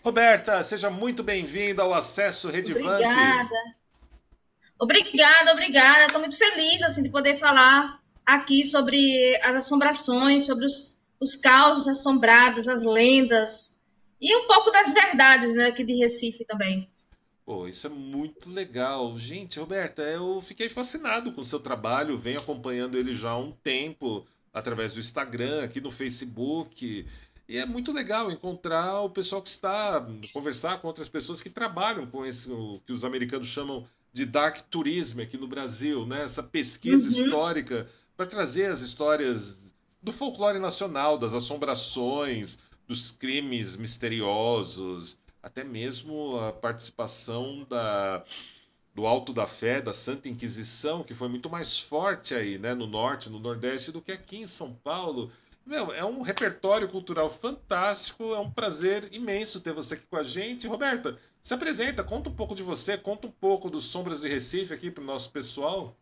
Roberta, seja muito bem-vinda ao Acesso Redivamp. Obrigada, obrigada. Estou muito feliz assim de poder falar aqui sobre as assombrações, sobre os causos assombrados, as lendas e um pouco das verdades, né, aqui de Recife também. Pô, isso é muito legal. Gente, Roberta, eu fiquei fascinado com o seu trabalho, venho acompanhando ele já há um tempo, através do Instagram, aqui no Facebook. E é muito legal encontrar o pessoal que está, conversar com outras pessoas que trabalham com esse, o que os americanos chamam de dark tourism aqui no Brasil, né? Essa pesquisa Uhum. histórica para trazer as histórias do folclore nacional, das assombrações, dos crimes misteriosos, até mesmo a participação do Alto da Fé, da Santa Inquisição, que foi muito mais forte aí, né, no norte, no nordeste, do que aqui em São Paulo. Meu, é um repertório cultural fantástico, é um prazer imenso ter você aqui com a gente. Roberta, se apresenta, conta um pouco de você, conta um pouco dos Sombras de Recife aqui para o nosso pessoal.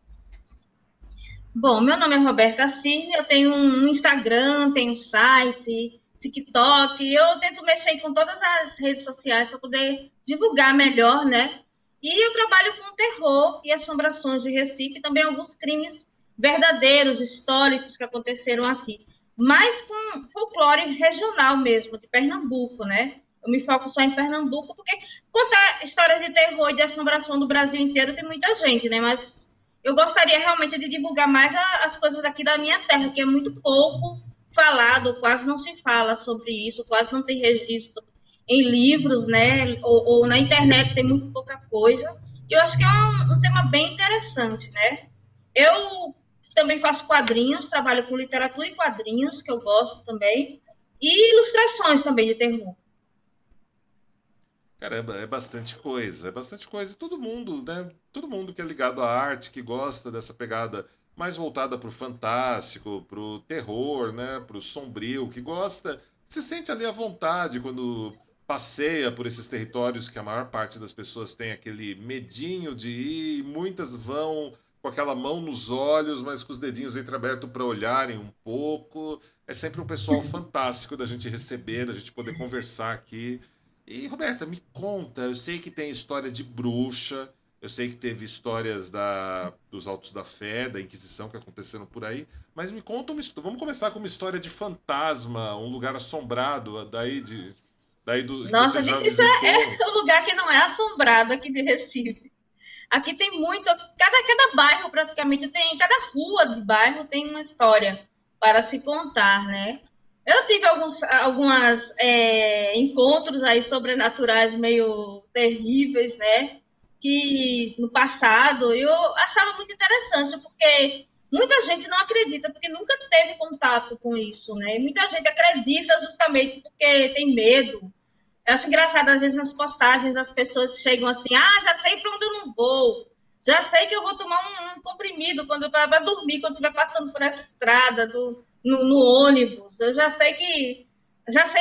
Bom, meu nome é Roberta Cirne, eu tenho um Instagram, tenho um site, TikTok, eu tento mexer com todas as redes sociais para poder divulgar melhor, né? E eu trabalho com terror e assombrações de Recife, e também alguns crimes verdadeiros, históricos que aconteceram aqui, mas com folclore regional mesmo, de Pernambuco, né? Eu me foco só em Pernambuco, porque contar histórias de terror e de assombração do Brasil inteiro tem muita gente, né? Mas eu gostaria realmente de divulgar mais as coisas aqui da minha terra, que é muito pouco falado, quase não se fala sobre isso, quase não tem registro em livros, né? Ou na internet tem muito pouca coisa. E eu acho que é um tema bem interessante, né? Eu também faço quadrinhos, trabalho com literatura e quadrinhos, que eu gosto também, e ilustrações também de terror. Caramba, é bastante coisa, é bastante coisa. E todo mundo, né? Todo mundo que é ligado à arte, que gosta dessa pegada mais voltada pro fantástico, pro terror, né? Pro sombrio, que gosta, se sente ali à vontade quando passeia por esses territórios que a maior parte das pessoas tem aquele medinho de ir, e muitas vão com aquela mão nos olhos, mas com os dedinhos entreabertos para olharem um pouco. É sempre um pessoal fantástico da gente receber, da gente poder conversar aqui. E, Roberta, me conta, eu sei que tem história de bruxa, eu sei que teve histórias dos Autos da Fé, da Inquisição que aconteceram por aí, mas me conta uma história. Vamos começar com uma história de fantasma, um lugar assombrado, que você Nossa, já difícil visitou. é o lugar que não é assombrado aqui de Recife. Aqui tem muito, cada bairro praticamente tem, cada rua de bairro tem uma história para se contar, né? Eu tive algumas encontros aí sobrenaturais meio terríveis, né? Que no passado eu achava muito interessante, porque muita gente não acredita, porque nunca teve contato com isso, né? E muita gente acredita justamente porque tem medo. Eu acho engraçado, às vezes, nas postagens, as pessoas chegam assim, já sei para onde eu não vou, já sei que eu vou tomar um comprimido quando eu vai dormir, quando estiver passando por essa estrada, no ônibus, eu já sei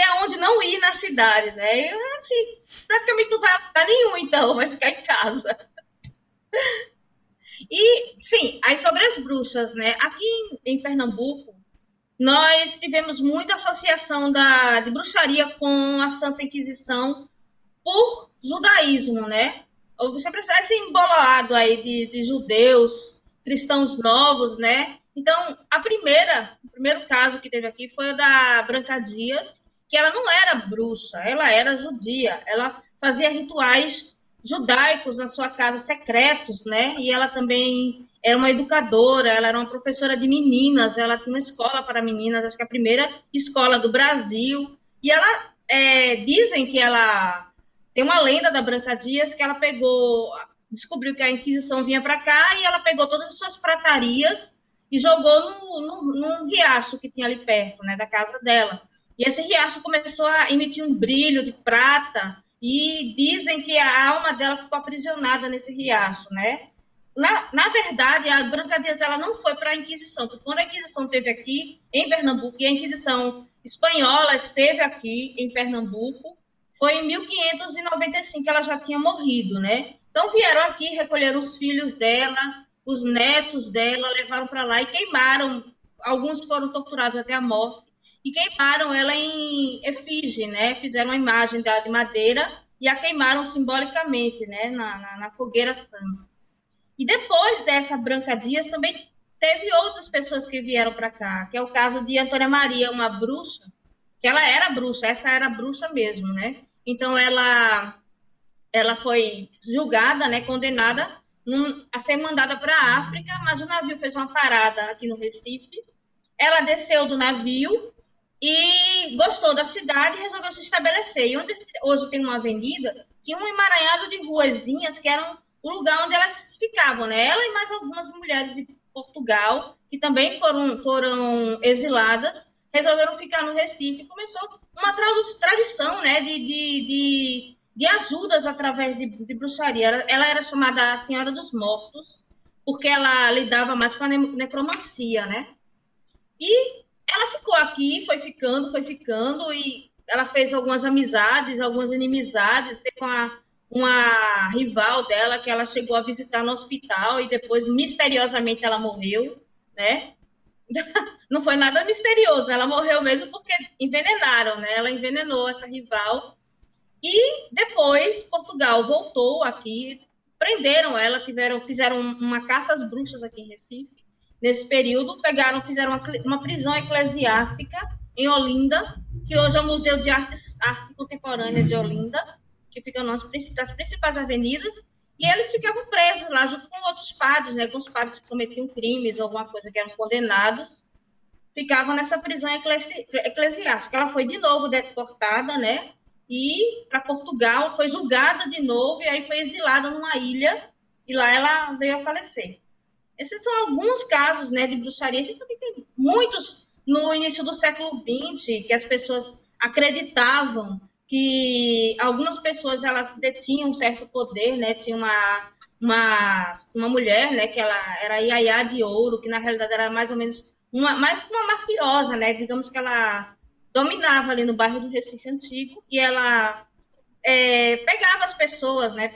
aonde não ir na cidade, né? Eu, assim, praticamente não vai a nenhum, então, vai ficar em casa. E, sim, aí sobre as bruxas, né? Aqui em Pernambuco, nós tivemos muita associação de bruxaria com a Santa Inquisição, por judaísmo, né? Você precisa esse embolado aí de judeus, cristãos novos, né? Então, o primeiro caso que teve aqui foi o da Branca Dias, que ela não era bruxa, ela era judia, ela fazia rituais judaicos na sua casa, secretos, né? E ela também era uma educadora, ela era uma professora de meninas, ela tinha uma escola para meninas, acho que a primeira escola do Brasil, e ela, dizem que ela tem uma lenda da Branca Dias que ela pegou, descobriu que a Inquisição vinha para cá e ela pegou todas as suas pratarias e jogou num riacho que tinha ali perto, né, da casa dela. E esse riacho começou a emitir um brilho de prata e dizem que a alma dela ficou aprisionada nesse riacho, né? Na verdade, a Branca Dias ela não foi para a Inquisição, porque quando a Inquisição esteve aqui em Pernambuco e a Inquisição espanhola esteve aqui em Pernambuco, foi em 1595 que ela já tinha morrido, né? Então vieram aqui, recolheram os filhos dela, os netos dela, levaram para lá e queimaram. Alguns foram torturados até a morte. e queimaram ela em efígie, né? Fizeram uma imagem dela de madeira e a queimaram simbolicamente, né? Na fogueira santa. E depois dessa Branca Dias também teve outras pessoas que vieram para cá, que é o caso de Antônia Maria, uma bruxa, que ela era bruxa, essa era bruxa mesmo, né? Então ela foi julgada, né, condenada a ser mandada para a África, mas o navio fez uma parada aqui no Recife. Ela desceu do navio e gostou da cidade e resolveu se estabelecer. E onde hoje tem uma avenida, tinha um emaranhado de ruazinhas que eram o lugar onde elas ficavam, né? Ela e mais algumas mulheres de Portugal, que também foram exiladas, resolveram ficar no Recife. E começou uma tradição, né, de ajudas através de bruxaria. Ela era chamada a Senhora dos Mortos, porque ela lidava mais com a necromancia, né? E ela ficou aqui, foi ficando, e ela fez algumas amizades, algumas inimizades, teve uma rival dela que ela chegou a visitar no hospital e depois, misteriosamente, ela morreu, né? Não foi nada misterioso, ela morreu mesmo porque envenenaram, né? Ela envenenou essa rival. E depois, Portugal voltou aqui, prenderam ela, fizeram uma caça às bruxas aqui em Recife. Nesse período, fizeram uma prisão eclesiástica em Olinda, que hoje é o Museu de Arte Contemporânea de Olinda, que fica nas principais avenidas, e eles ficavam presos lá junto com outros padres, né, com os padres que cometiam crimes, alguma coisa que eram condenados, ficavam nessa prisão eclesiástica. Ela foi de novo deportada, né, e para Portugal, foi julgada de novo, e aí foi exilada numa ilha, e lá ela veio a falecer. Esses são alguns casos, né, de bruxaria. A gente também tem muitos no início do século XX, que as pessoas acreditavam que algumas pessoas elas detinham um certo poder, né? Tinha uma mulher, né, que ela era Iaiá de Ouro, que na realidade era mais ou menos mais que uma mafiosa, né? Digamos que ela dominava ali no bairro do Recife Antigo e ela pegava as pessoas, né?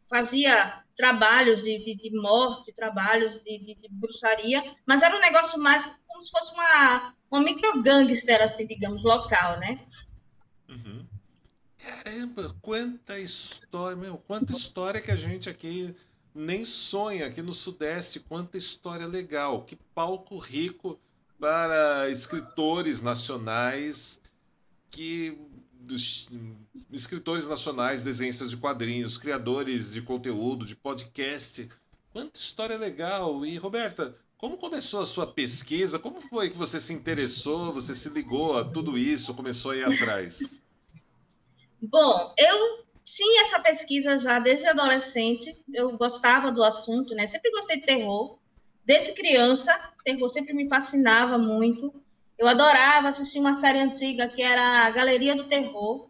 Fazia trabalhos de morte, trabalhos de bruxaria, mas era um negócio mais como se fosse uma micro-gangster, assim, digamos, local, né? Uhum. Caramba, quanta história, meu, quanta história que a gente aqui nem sonha aqui no Sudeste, quanta história legal, que palco rico para escritores nacionais que dos escritores nacionais, desenhistas de quadrinhos, criadores de conteúdo, de podcast. Quanta história legal! E Roberta, como começou a sua pesquisa? Como foi que você se interessou, você se ligou a tudo isso, começou a ir atrás? Bom, eu tinha essa pesquisa já desde adolescente, eu gostava do assunto, né? Sempre gostei de terror. Desde criança, terror sempre me fascinava muito. Eu adorava assistir uma série antiga que era a Galeria do Terror,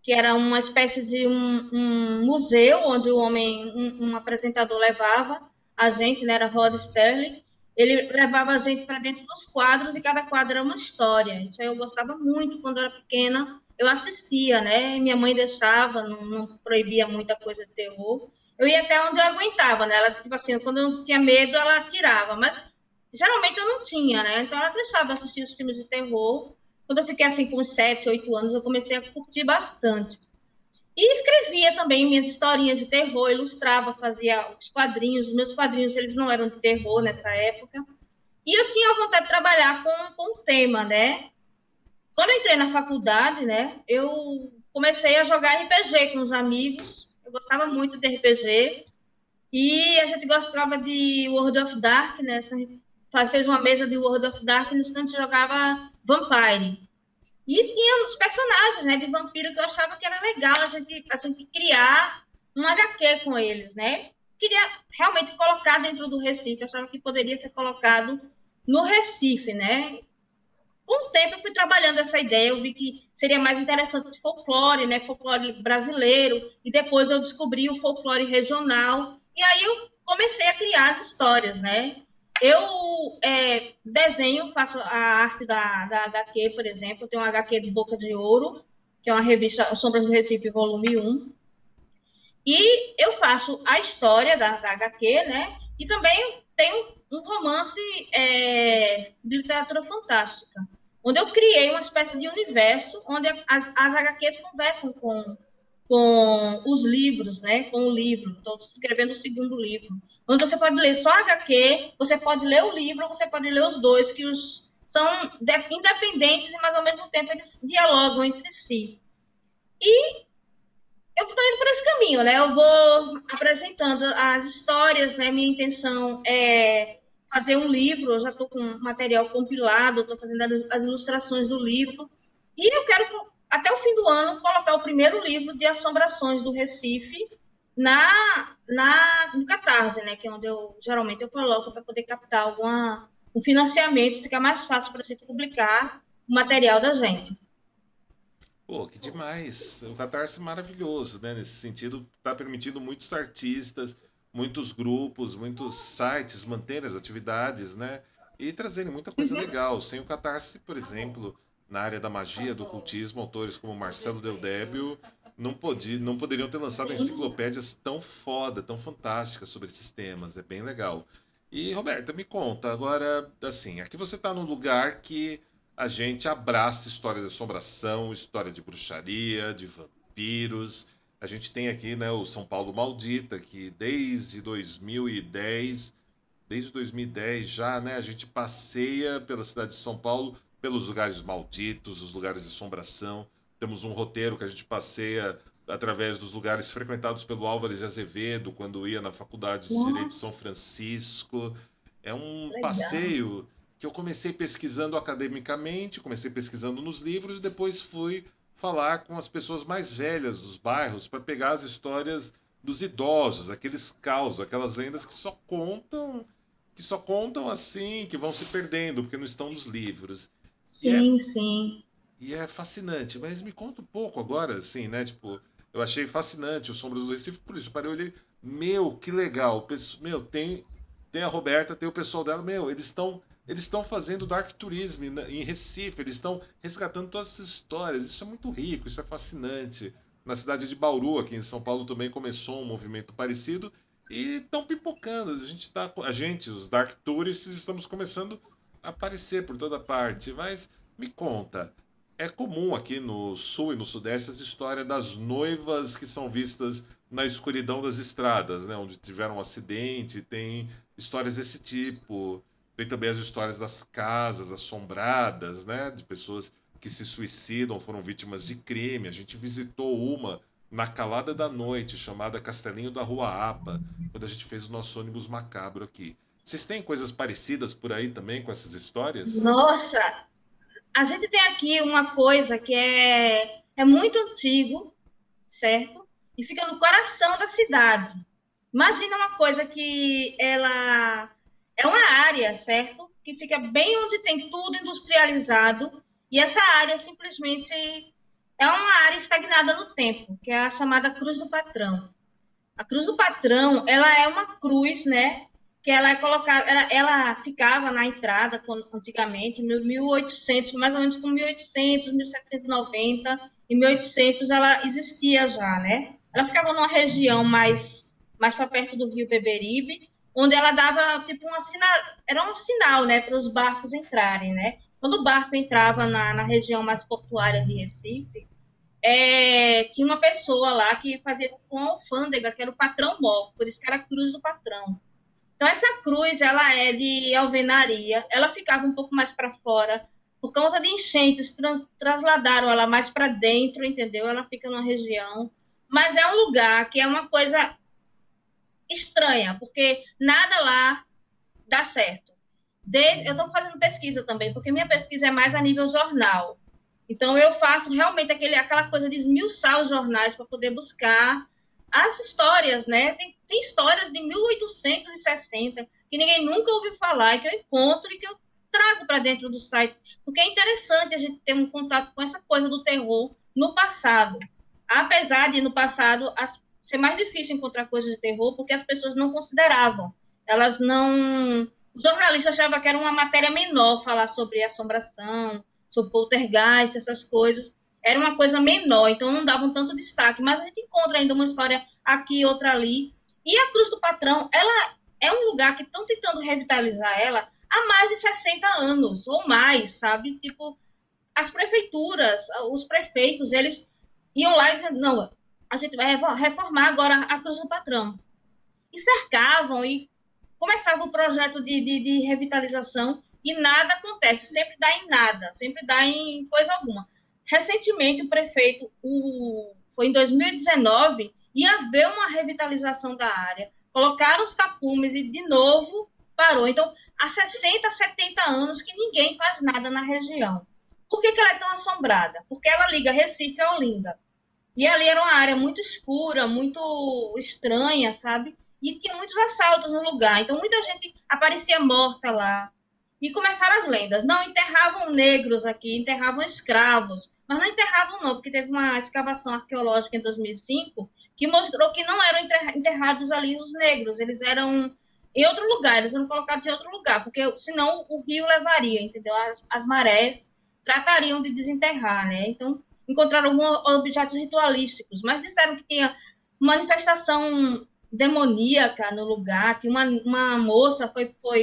que era uma espécie de um museu onde um apresentador levava a gente, né? Era Rod Sterling. Ele levava a gente para dentro dos quadros e cada quadro era uma história. Isso aí eu gostava muito quando eu era pequena. Eu assistia, né? Minha mãe deixava, não proibia muita coisa de terror. Eu ia até onde eu aguentava, né? Ela, tipo assim, quando eu não tinha medo, ela tirava. Mas geralmente eu não tinha, né? Então ela deixava assistir os filmes de terror. Quando eu fiquei assim com uns 7, 8 anos, eu comecei a curtir bastante. E escrevia também minhas historinhas de terror, ilustrava, fazia os quadrinhos. Os meus quadrinhos, eles não eram de terror nessa época. E eu tinha vontade de trabalhar com o tema, né? Quando eu entrei na faculdade, né, eu comecei a jogar RPG com os amigos. Eu gostava muito de RPG. E a gente gostava de World of Darkness. A gente fez uma mesa de World of Darkness que a gente jogava Vampire. E tinha uns personagens, né, de vampiro que eu achava que era legal a gente criar um HQ com eles, né? Queria realmente colocar dentro do Recife, eu achava que poderia ser colocado no Recife, né? Com o tempo eu fui trabalhando essa ideia, eu vi que seria mais interessante folclore, né? Folclore brasileiro, e depois eu descobri o folclore regional, e aí eu comecei a criar as histórias, né? Eu desenho, faço a arte da HQ, por exemplo, tem uma HQ de Boca de Ouro, que é uma revista Sombras do Recife, volume 1, e eu faço a história da HQ, né? E também tem um romance de literatura fantástica. onde eu criei uma espécie de universo onde as HQs conversam com os livros, né? Com o livro. Estou escrevendo o segundo livro. Onde você pode ler só HQ, você pode ler o livro, você pode ler os dois, que são independentes, mas ao mesmo tempo eles dialogam entre si. E eu estou indo por esse caminho, né? Eu vou apresentando as histórias, né? Minha intenção é fazer um livro, eu já estou com material compilado, estou fazendo as ilustrações do livro, e eu quero, até o fim do ano, colocar o primeiro livro de assombrações do Recife no Catarse, né? Que é onde geralmente eu coloco para poder captar um financiamento, fica mais fácil para a gente publicar o material da gente. Pô, que demais. O Catarse é maravilhoso, né? Nesse sentido, está permitindo muitos artistas, muitos grupos, muitos sites manterem as atividades, né? E trazendo muita coisa legal. Sem o Catarse, por exemplo, na área da magia, do ocultismo, autores como Marcelo Del Débio não poderiam ter lançado Sim. enciclopédias tão foda, tão fantásticas sobre esses temas. É bem legal. E, Roberta, me conta, agora, assim, aqui você está num lugar que a gente abraça história de assombração, história de bruxaria, de vampiros. A gente tem aqui, né, o São Paulo Maldita, que desde 2010 já, né, a gente passeia pela cidade de São Paulo, pelos lugares malditos, os lugares de assombração. Temos um roteiro que a gente passeia através dos lugares frequentados pelo Álvares de Azevedo, quando ia na Faculdade de Direito de São Nossa, Francisco. É um legal. passeio que eu comecei pesquisando academicamente, comecei pesquisando nos livros e depois fui falar com as pessoas mais velhas dos bairros para pegar as histórias dos idosos, aqueles causos, aquelas lendas que só contam assim, que vão se perdendo porque não estão nos livros. E é, Sim, sim. e é fascinante, mas me conta um pouco agora, assim, né? Tipo, eu achei fascinante o Sombras do Recife, por isso eu parei e olhei, meu, que legal. Meu, tem a Roberta, tem o pessoal dela, meu, eles estão fazendo dark tourism em Recife, eles estão resgatando todas essas histórias. Isso é muito rico, isso é fascinante. Na cidade de Bauru, aqui em São Paulo, também começou um movimento parecido e estão pipocando. Os dark tourists, estamos começando a aparecer por toda parte. Mas me conta, é comum aqui no sul e no sudeste as histórias das noivas que são vistas na escuridão das estradas, né? Onde tiveram um acidente, tem histórias desse tipo. Tem também as histórias das casas assombradas, né? De pessoas que se suicidam, foram vítimas de crime. A gente visitou uma na calada da noite, chamada Castelinho da Rua Apa, quando a gente fez o nosso ônibus macabro aqui. Vocês têm coisas parecidas por aí também com essas histórias? Nossa, a gente tem aqui uma coisa que é muito antigo, certo? E fica no coração da cidade. Imagina uma coisa que ela é uma área, certo? Que fica bem onde tem tudo industrializado e essa área simplesmente é uma área estagnada no tempo, que é a chamada Cruz do Patrão. A cruz do patrão, ela é uma cruz, né? Que ela é colocada, ela ficava na entrada antigamente, em 1800, mais ou menos com 1800, 1790, em 1800 ela existia já, né? Ela ficava numa região mais para perto do Rio Beberibe, onde ela dava tipo era um sinal, né, para os barcos entrarem, né? Quando o barco entrava na região mais portuária de Recife, tinha uma pessoa lá que fazia com a alfândega, que era o patrão mor, por isso que era a cruz do patrão. Então, essa cruz, ela é de alvenaria, ela ficava um pouco mais para fora, por causa de enchentes, trasladaram ela mais para dentro, entendeu? Ela fica numa região, mas é um lugar que é uma coisa estranha, porque nada lá dá certo. Eu estou fazendo pesquisa também, porque minha pesquisa é mais a nível jornal. Então, eu faço realmente aquela coisa de esmiuçar os jornais para poder buscar as histórias, né? Tem histórias de 1860 que ninguém nunca ouviu falar, e que eu encontro e que eu trago para dentro do site, porque é interessante a gente ter um contato com essa coisa do terror no passado. Apesar de, no passado, ser mais difícil encontrar coisas de terror, porque as pessoas não consideravam. Elas não. Os jornalistas achavam que era uma matéria menor falar sobre assombração, sobre poltergeist, essas coisas. Era uma coisa menor, então não davam tanto destaque. Mas a gente encontra ainda uma história aqui, outra ali. E a Cruz do Patrão, ela é um lugar que estão tentando revitalizar ela há mais de 60 anos ou mais, sabe? Tipo, as prefeituras, os prefeitos, eles iam lá e diziam, não, a gente vai reformar agora a Cruz do Patrão. E cercavam e começava o projeto de revitalização e nada acontece, sempre dá em nada, sempre dá em coisa alguma. Recentemente, o prefeito, foi em 2019, ia haver uma revitalização da área, colocaram os tapumes e, de novo, parou. Então, há 60, 70 anos que ninguém faz nada na região. Por que ela é tão assombrada? Porque ela liga Recife a Olinda. E ali era uma área muito escura, muito estranha, sabe? E tinha muitos assaltos no lugar. Então, muita gente aparecia morta lá. E começaram as lendas. Não enterravam negros aqui, enterravam escravos. Mas não enterravam, não, porque teve uma escavação arqueológica em 2005 que mostrou que não eram enterrados ali os negros. Eles eram em outro lugar, eles eram colocados em outro lugar, porque senão o rio levaria, entendeu? As marés tratariam de desenterrar, né? Então, encontraram alguns objetos ritualísticos, mas disseram que tinha manifestação demoníaca no lugar, que uma moça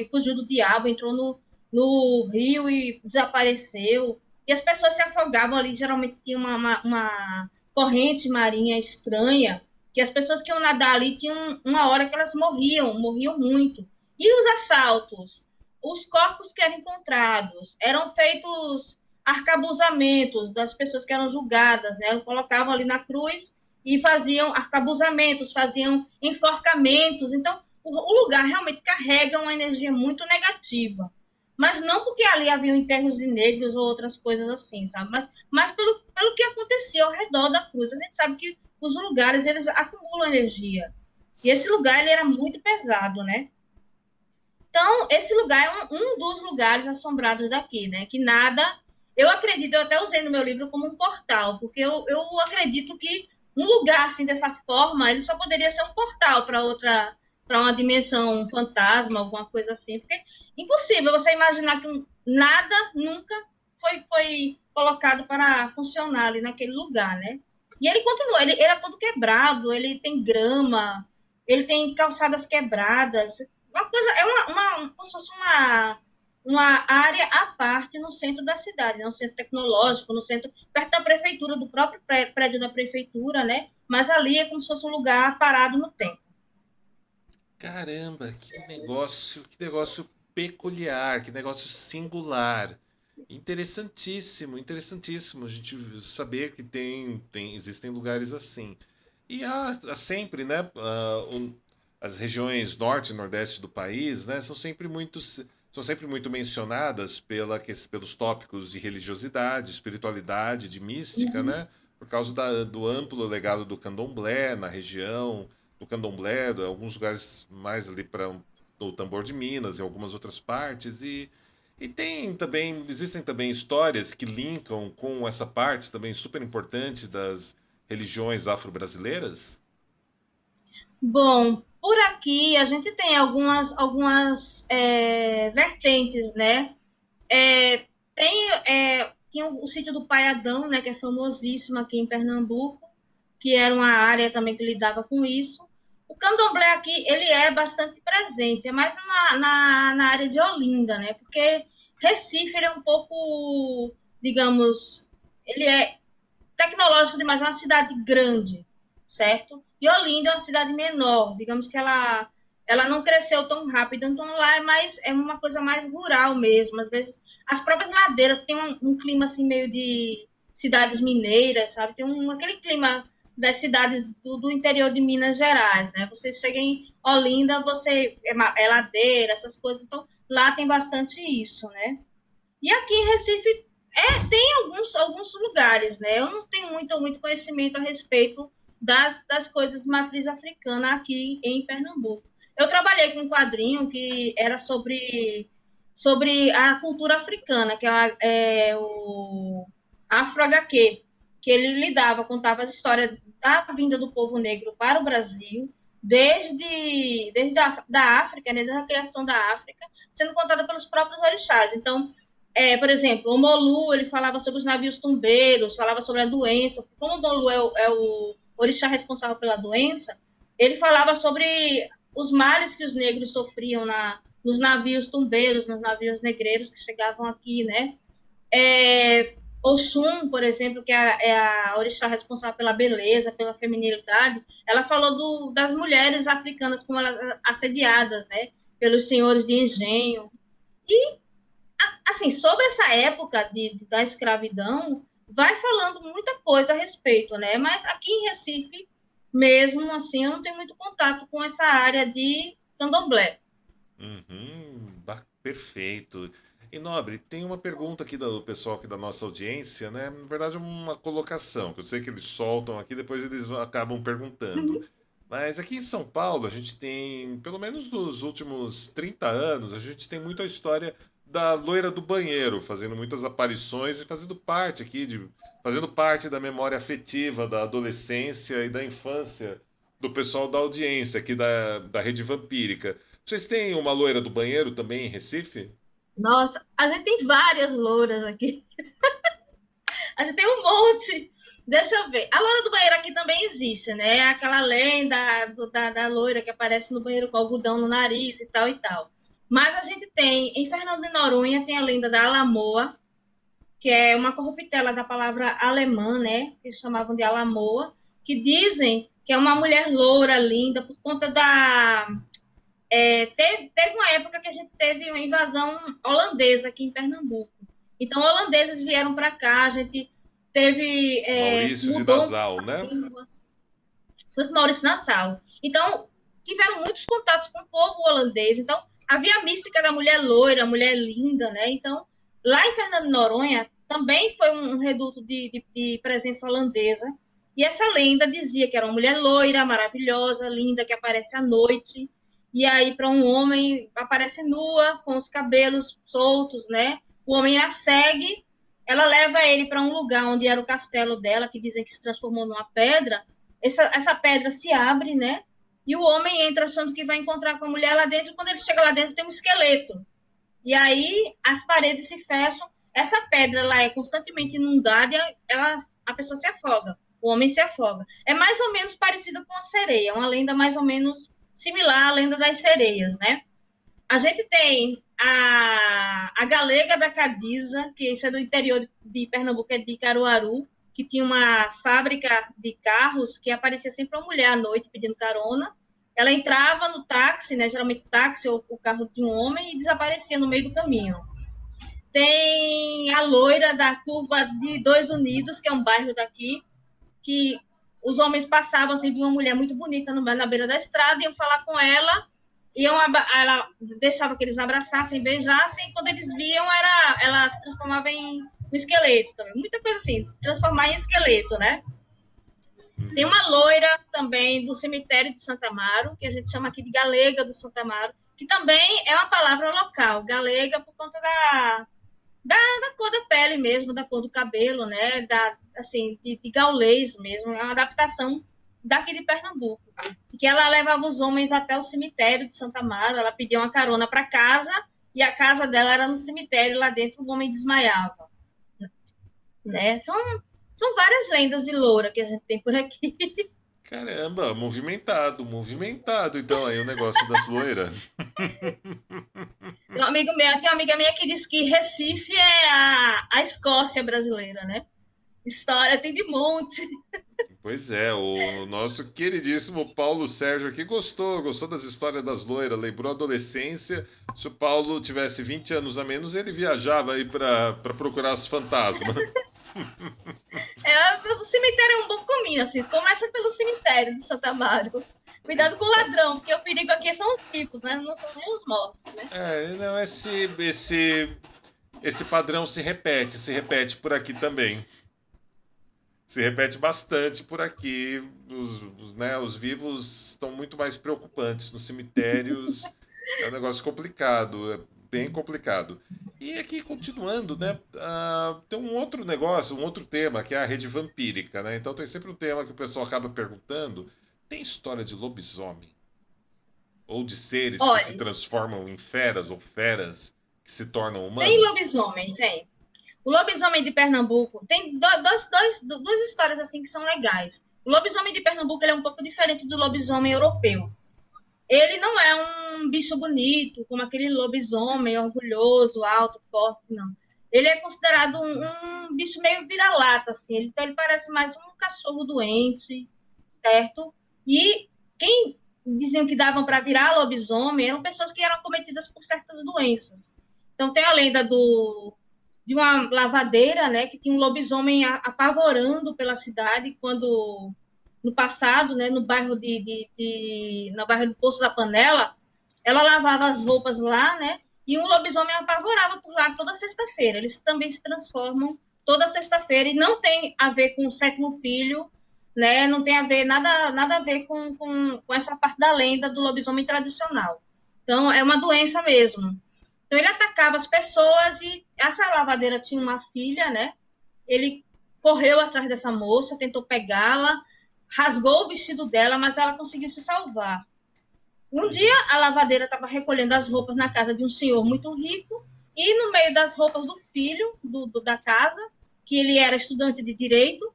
fugiu do diabo, entrou no rio e desapareceu, e as pessoas se afogavam ali, geralmente tinha uma corrente marinha estranha, que as pessoas que iam nadar ali tinham uma hora que elas morriam muito. E os assaltos? Os corpos que eram encontrados eram feitos arcabuzamentos das pessoas que eram julgadas, né? Colocavam ali na cruz e faziam arcabuzamentos, faziam enforcamentos. Então, o lugar realmente carrega uma energia muito negativa. Mas não porque ali havia enterros de negros ou outras coisas assim, sabe? Mas pelo que acontecia ao redor da cruz. A gente sabe que os lugares, eles acumulam energia. E esse lugar, ele era muito pesado, né? Então, esse lugar é um dos lugares assombrados daqui, né? Que nada. Eu acredito, eu até usei no meu livro como um portal, porque eu acredito que um lugar assim dessa forma, ele só poderia ser um portal para outra, para uma dimensão um fantasma, alguma coisa assim, porque impossível você imaginar que nada nunca foi colocado para funcionar ali naquele lugar, né? E ele continua, ele é todo quebrado, ele tem grama, ele tem calçadas quebradas, uma coisa, é como se fosse uma área à parte no centro da cidade, né? No centro tecnológico, no centro, perto da prefeitura, do próprio prédio da prefeitura, né? Mas ali é como se fosse um lugar parado no tempo. Caramba, que negócio peculiar, que negócio singular. Interessantíssimo, interessantíssimo a gente saber que existem lugares assim. E há sempre, né, as regiões norte e nordeste do país, né, são sempre muito mencionadas pelos tópicos de religiosidade, espiritualidade, de mística, Uhum. né, por causa do amplo legado do candomblé na região, do candomblé, alguns lugares mais ali para o tambor de Minas e algumas outras partes. E existem também histórias que linkam com essa parte também super importante das religiões afro-brasileiras. Bom, por aqui a gente tem algumas vertentes, né? É, tinha o sítio do Pai Adão, né, que é famosíssimo aqui em Pernambuco, que era uma área também que lidava com isso. O candomblé aqui, ele é bastante presente, é mais na área de Olinda, né, porque Recife, ele é um pouco, digamos, ele é tecnológico demais, é uma cidade grande, certo? E Olinda é uma cidade menor, digamos que ela não cresceu tão rápido, então lá é uma coisa mais rural mesmo. Às vezes as próprias ladeiras têm um clima assim meio de cidades mineiras, sabe? Tem aquele clima das cidades do interior de Minas Gerais, né? Você chega em Olinda, é ladeira, essas coisas, então lá tem bastante isso, né? E aqui em Recife tem alguns lugares, né? Eu não tenho muito conhecimento a respeito das coisas de matriz africana aqui em Pernambuco. Eu trabalhei com um quadrinho que era sobre a cultura africana, que é o Afro HQ, que ele contava a história da vinda do povo negro para o Brasil, desde da África, né, desde a criação da África, sendo contada pelos próprios orixás. Então, por exemplo, o Molu, ele falava sobre os navios tumbeiros, falava sobre a doença. Como o Molu é o orixá responsável pela doença, ele falava sobre os males que os negros sofriam nos navios tumbeiros, nos navios negreiros que chegavam aqui, né? Oxum, por exemplo, que é a orixá responsável pela beleza, pela feminilidade, ela falou das mulheres africanas como elas assediadas, né, pelos senhores de engenho. E, assim, sobre essa época da escravidão, vai falando muita coisa a respeito, né? Mas aqui em Recife, mesmo assim, eu não tenho muito contato com essa área de candomblé. Uhum, perfeito. E Nobre, tem uma pergunta aqui do pessoal aqui da nossa audiência, né? Na verdade, uma colocação, que eu sei que eles soltam aqui, depois eles acabam perguntando. Mas aqui em São Paulo, a gente tem, pelo menos nos últimos 30 anos, a gente tem muita história da loira do banheiro, fazendo muitas aparições e fazendo parte da memória afetiva da adolescência e da infância do pessoal da audiência aqui da Rede Vampírica. Vocês têm uma loira do banheiro também em Recife? Nossa, a gente tem várias louras aqui. A gente tem um monte. Deixa eu ver. A loira do banheiro aqui também existe, né? Aquela lenda da loira que aparece no banheiro com algodão no nariz e tal e tal. Mas a gente tem, em Fernando de Noronha, tem a lenda da Alamoa, que é uma corruptela da palavra alemã, né? Que chamavam de Alamoa, que dizem que é uma mulher loura, linda, por conta da. Teve uma época que a gente teve uma invasão holandesa aqui em Pernambuco. Então, holandeses vieram para cá, a gente teve. Maurício de Mudou um pouco Nassau, a né? língua. Foi com Maurício Nassau. Então, tiveram muitos contatos com o povo holandês. Então, havia a mística da mulher loira, mulher linda, né? Então, lá em Fernando de Noronha, também foi um reduto de presença holandesa. E essa lenda dizia que era uma mulher loira, maravilhosa, linda, que aparece à noite. E aí, para um homem, aparece nua, com os cabelos soltos, né? O homem a segue, ela leva ele para um lugar onde era o castelo dela, que dizem que se transformou numa pedra. Essa pedra se abre, né? E o homem entra achando que vai encontrar com a mulher lá dentro. Quando ele chega lá dentro, tem um esqueleto. E aí as paredes se fecham. Essa pedra lá é constantemente inundada e a pessoa se afoga. O homem se afoga. É mais ou menos parecido com a sereia, uma lenda mais ou menos similar à lenda das sereias, né? A gente tem a Galega da Cadiza, que isso é do interior de Pernambuco, é de Caruaru, que tinha uma fábrica de carros que aparecia sempre uma mulher à noite pedindo carona. Ela entrava no táxi, né, geralmente o táxi ou o carro de um homem, e desaparecia no meio do caminho. Tem a loira da Curva de Dois Unidos, que é um bairro daqui, que os homens passavam assim, viam uma mulher muito bonita na beira da estrada, iam falar com ela, ela deixava que eles abraçassem, beijassem, e quando eles viam, ela se transformava em um esqueleto também. Muita coisa assim, transformar em esqueleto, né? Tem Uhum. uma loira também do cemitério de Santa Amaro, que a gente chama aqui de Galega do Santa Amaro, que também é uma palavra local, galega por conta da cor da pele mesmo, da cor do cabelo, né? Assim, de gaulês mesmo, é uma adaptação daqui de Pernambuco. E que ela levava os homens até o cemitério de Santa Amaro, ela pedia uma carona para casa, e a casa dela era no cemitério, lá dentro o homem desmaiava. Né? São várias lendas de loura que a gente tem por aqui. Caramba, movimentado, movimentado então aí o negócio das loiras. Tem uma amiga minha que diz que Recife é a Escócia brasileira, né? História tem de monte. Pois é, o nosso queridíssimo Paulo Sérgio aqui gostou das histórias das loiras, lembrou a adolescência. Se o Paulo tivesse 20 anos a menos, ele viajava aí para procurar os fantasmas. O cemitério é um bom caminho, assim. Começa pelo cemitério de Santa Amaro. Cuidado com o ladrão, porque o perigo aqui são os ricos, né? Não são nem os mortos, né? Não, esse padrão se repete por aqui também. Se repete bastante por aqui. Os vivos estão muito mais preocupantes. Nos cemitérios é um negócio complicado, é bem complicado. E aqui, continuando, né? Tem um outro negócio, um outro tema, que é a rede vampírica, né? Então tem sempre um tema que o pessoal acaba perguntando. Tem história de lobisomem? Ou de seres que se Olha, transformam em feras ou feras que se tornam tem humanos? lobisomem, tem. O lobisomem de Pernambuco tem duas histórias assim que são legais. O lobisomem de Pernambuco ele é um pouco diferente do lobisomem europeu. Ele não é um bicho bonito, como aquele lobisomem orgulhoso, alto, forte, não. Ele é considerado um bicho meio vira-lata, assim. Então, ele parece mais um cachorro doente, certo? E quem diziam que davam para virar lobisomem eram pessoas que eram acometidas por certas doenças. Então, tem a lenda de uma lavadeira, né, que tinha um lobisomem apavorando pela cidade quando no passado, né, no bairro do Poço da Panela, ela lavava as roupas lá, né, e um lobisomem apavorava por lá toda sexta-feira. Eles também se transformam toda sexta-feira e não tem a ver com o sétimo filho, né, não tem a ver nada a ver com essa parte da lenda do lobisomem tradicional. Então, é uma doença mesmo. Então, ele atacava as pessoas e essa lavadeira tinha uma filha, né? Ele correu atrás dessa moça, tentou pegá-la, rasgou o vestido dela, mas ela conseguiu se salvar. Um dia, a lavadeira estava recolhendo as roupas na casa de um senhor muito rico e no meio das roupas do filho da casa, que ele era estudante de direito,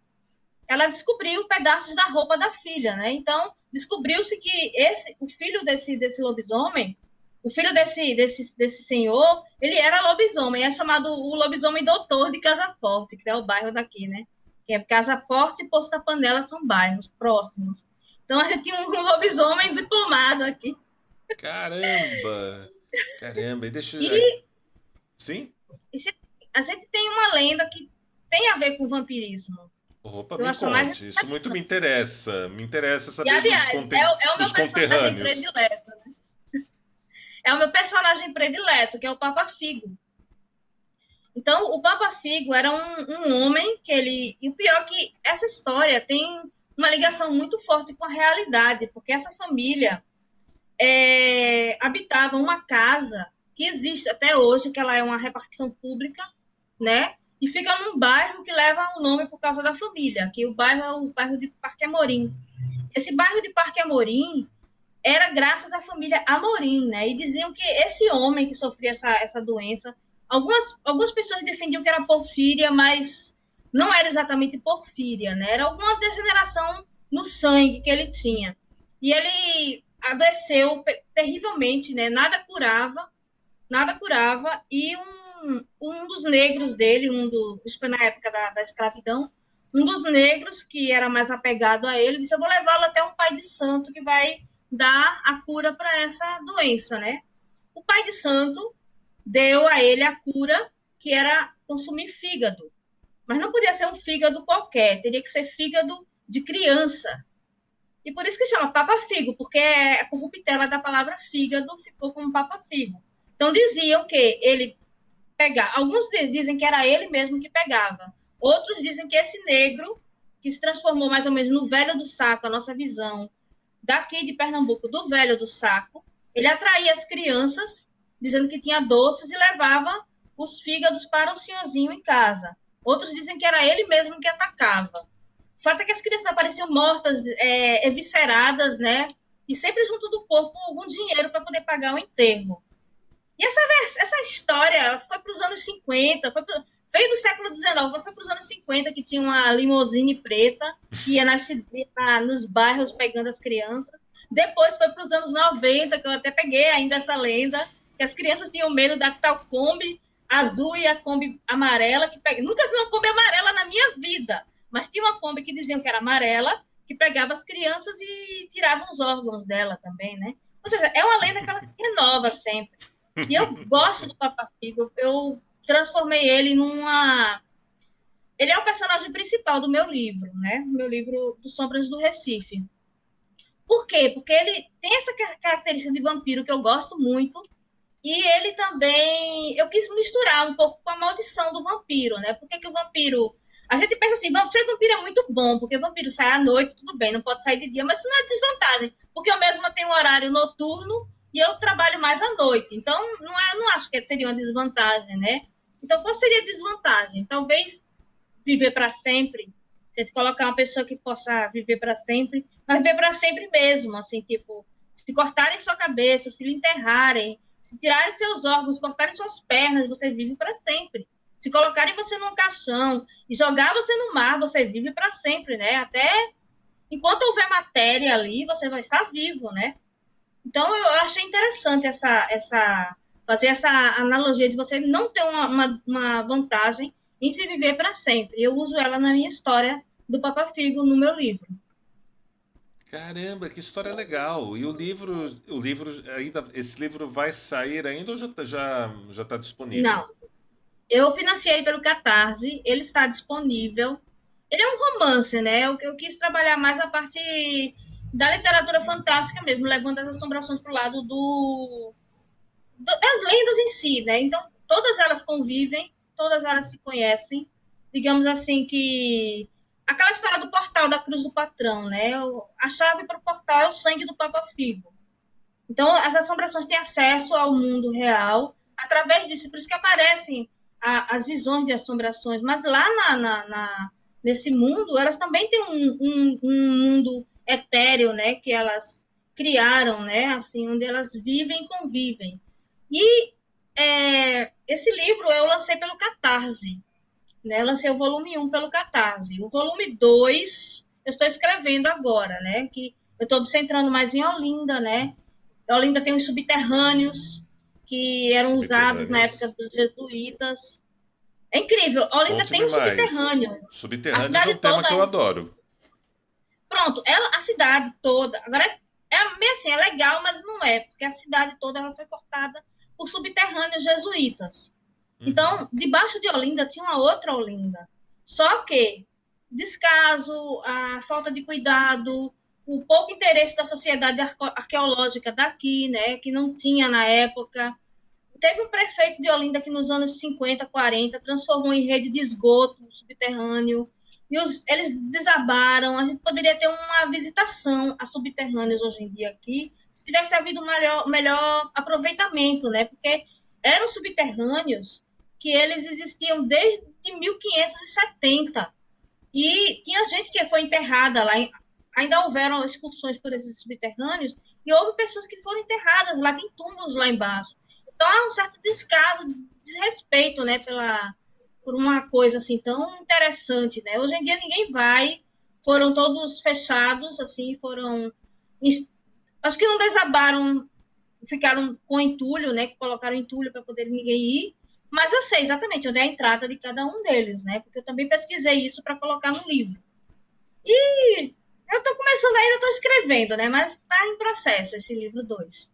ela descobriu pedaços da roupa da filha, né? Então, descobriu-se que o filho desse lobisomem, o filho desse senhor, ele era lobisomem, é chamado o lobisomem doutor de Casa Forte, que é o bairro daqui, né? Que é Casa Forte e Poço da Panela são bairros próximos. Então, a gente tinha um lobisomem diplomado aqui. Caramba! Caramba, e deixa. E, Sim? e a gente tem uma lenda que tem a ver com vampirismo. Opa, Eu me acho mais conte. Isso muito interessante. me interessa. Me interessa E, saber aliás, é o dos meu personagem conterrâneos. predileto. É o meu personagem predileto, que é o Papa Figo. Então, o Papa Figo era um homem que ele. E o pior é que essa história tem uma ligação muito forte com a realidade, porque essa família habitava uma casa que existe até hoje, que ela é uma repartição pública, né? E fica num bairro que leva o nome por causa da família, que o bairro é o bairro de Parque Amorim. Esse bairro de Parque Amorim era graças à família Amorim, né? E diziam que esse homem que sofria essa doença, algumas pessoas defendiam que era porfíria, mas não era exatamente porfíria, né? Era alguma degeneração no sangue que ele tinha. E ele adoeceu terrivelmente, né? Nada curava, e um dos negros dele, isso foi na época da escravidão, um dos negros que era mais apegado a ele, disse: eu vou levá-lo até um pai de santo que vai dar a cura para essa doença, né? O pai de santo deu a ele a cura, que era consumir fígado. Mas não podia ser um fígado qualquer, teria que ser fígado de criança. E por isso que chama Papa Figo, porque a corruptela da palavra fígado ficou como Papa Figo. Então diziam que ele pegava, alguns dizem que era ele mesmo que pegava, outros dizem que esse negro, que se transformou mais ou menos no velho do saco, a nossa visão daqui de Pernambuco, do velho do saco, ele atraía as crianças, dizendo que tinha doces e levava os fígados para o senhorzinho em casa. Outros dizem que era ele mesmo que atacava. O fato é que as crianças apareciam mortas, evisceradas, né? E sempre junto do corpo algum dinheiro para poder pagar o enterro. E essa história foi para os anos 50, veio do século XIX, mas foi para os anos 50, que tinha uma limousine preta, que ia nos bairros pegando as crianças. Depois foi para os anos 90, que eu até peguei ainda essa lenda, que as crianças tinham medo da tal Kombi azul e a Kombi amarela. Nunca vi uma Kombi amarela na minha vida, mas tinha uma Kombi que diziam que era amarela, que pegava as crianças e tirava os órgãos dela também, né? Ou seja, é uma lenda que ela se renova sempre. E eu gosto do Papa Figo. Eu transformei ele numa. Ele é o personagem principal do meu livro, né? Meu livro do Sombras do Recife. Por quê? Porque ele tem essa característica de vampiro que eu gosto muito. E ele também. Eu quis misturar um pouco com a maldição do vampiro, né? Porque que o vampiro. A gente pensa assim, ser vampiro é muito bom, porque o vampiro sai à noite, tudo bem, não pode sair de dia, mas isso não é desvantagem, porque eu mesma tenho um horário noturno e eu trabalho mais à noite. Então, não acho que seria uma desvantagem, né? Então, qual seria a desvantagem? Talvez viver para sempre. A gente colocar uma pessoa que possa viver para sempre, mas viver para sempre mesmo, assim, tipo, se cortarem sua cabeça, se lhe enterrarem, se tirarem seus órgãos, cortarem suas pernas, você vive para sempre. Se colocarem você num caixão e jogar você no mar, você vive para sempre, né? Até enquanto houver matéria ali, você vai estar vivo, né? Então, eu achei interessante essa fazer essa analogia de você não ter uma vantagem em se viver para sempre. Eu uso ela na minha história do Papa Figo no meu livro. Caramba, que história legal! E o livro ainda, esse livro vai sair ainda ou já está disponível? Não, eu financiei pelo Catarse, ele está disponível. Ele é um romance, né? Eu quis trabalhar mais a parte da literatura fantástica mesmo, levando as assombrações para o lado das lendas em si, né? Então, todas elas convivem, todas elas se conhecem. Digamos assim que aquela história do portal da Cruz do Patrão, né? A chave para o portal é o sangue do Papa Figo. Então, as assombrações têm acesso ao mundo real através disso, por isso que aparecem as visões de assombrações. Mas lá nesse mundo, elas também têm um mundo etéreo, né? Que elas criaram, né? Assim, onde elas vivem e convivem. E esse livro eu lancei pelo Catarse, né? Eu lancei o volume 1 pelo Catarse. O volume 2 eu estou escrevendo agora, né? Que eu estou me centrando mais em Olinda, né? Olinda tem os subterrâneos, que eram usados na época Subterrâneos? dos jesuítas. É incrível, Olinda tem Conte-me um mais. subterrâneo. A Subterrâneos é um cidade tema toda. que eu adoro. Pronto, a cidade toda. Agora, meio assim, é legal, mas não é, porque a cidade toda ela foi cortada por subterrâneos jesuítas. Uhum. Então, debaixo de Olinda tinha uma outra Olinda. Só que descaso, a falta de cuidado, o pouco interesse da sociedade arqueológica daqui, né, que não tinha na época. Teve um prefeito de Olinda que nos anos 50, 40 transformou em rede de esgoto subterrâneo. E eles desabaram. A gente poderia ter uma visitação a subterrâneos hoje em dia aqui, se tivesse havido um melhor aproveitamento, né? Porque eram subterrâneos que eles existiam desde 1570. E tinha gente que foi enterrada lá. Ainda houveram excursões por esses subterrâneos e houve pessoas que foram enterradas lá, tem túmulos lá embaixo. Então há um certo descaso, desrespeito, né, por uma coisa assim tão interessante, né? Hoje em dia ninguém vai, foram todos fechados, assim, foram, acho que não desabaram, ficaram com entulho, né, que colocaram entulho para poder ninguém ir, mas eu sei exatamente onde é a entrada de cada um deles, né, porque eu também pesquisei isso para colocar no livro. E eu estou começando ainda, estou escrevendo, né, mas está em processo esse livro 2.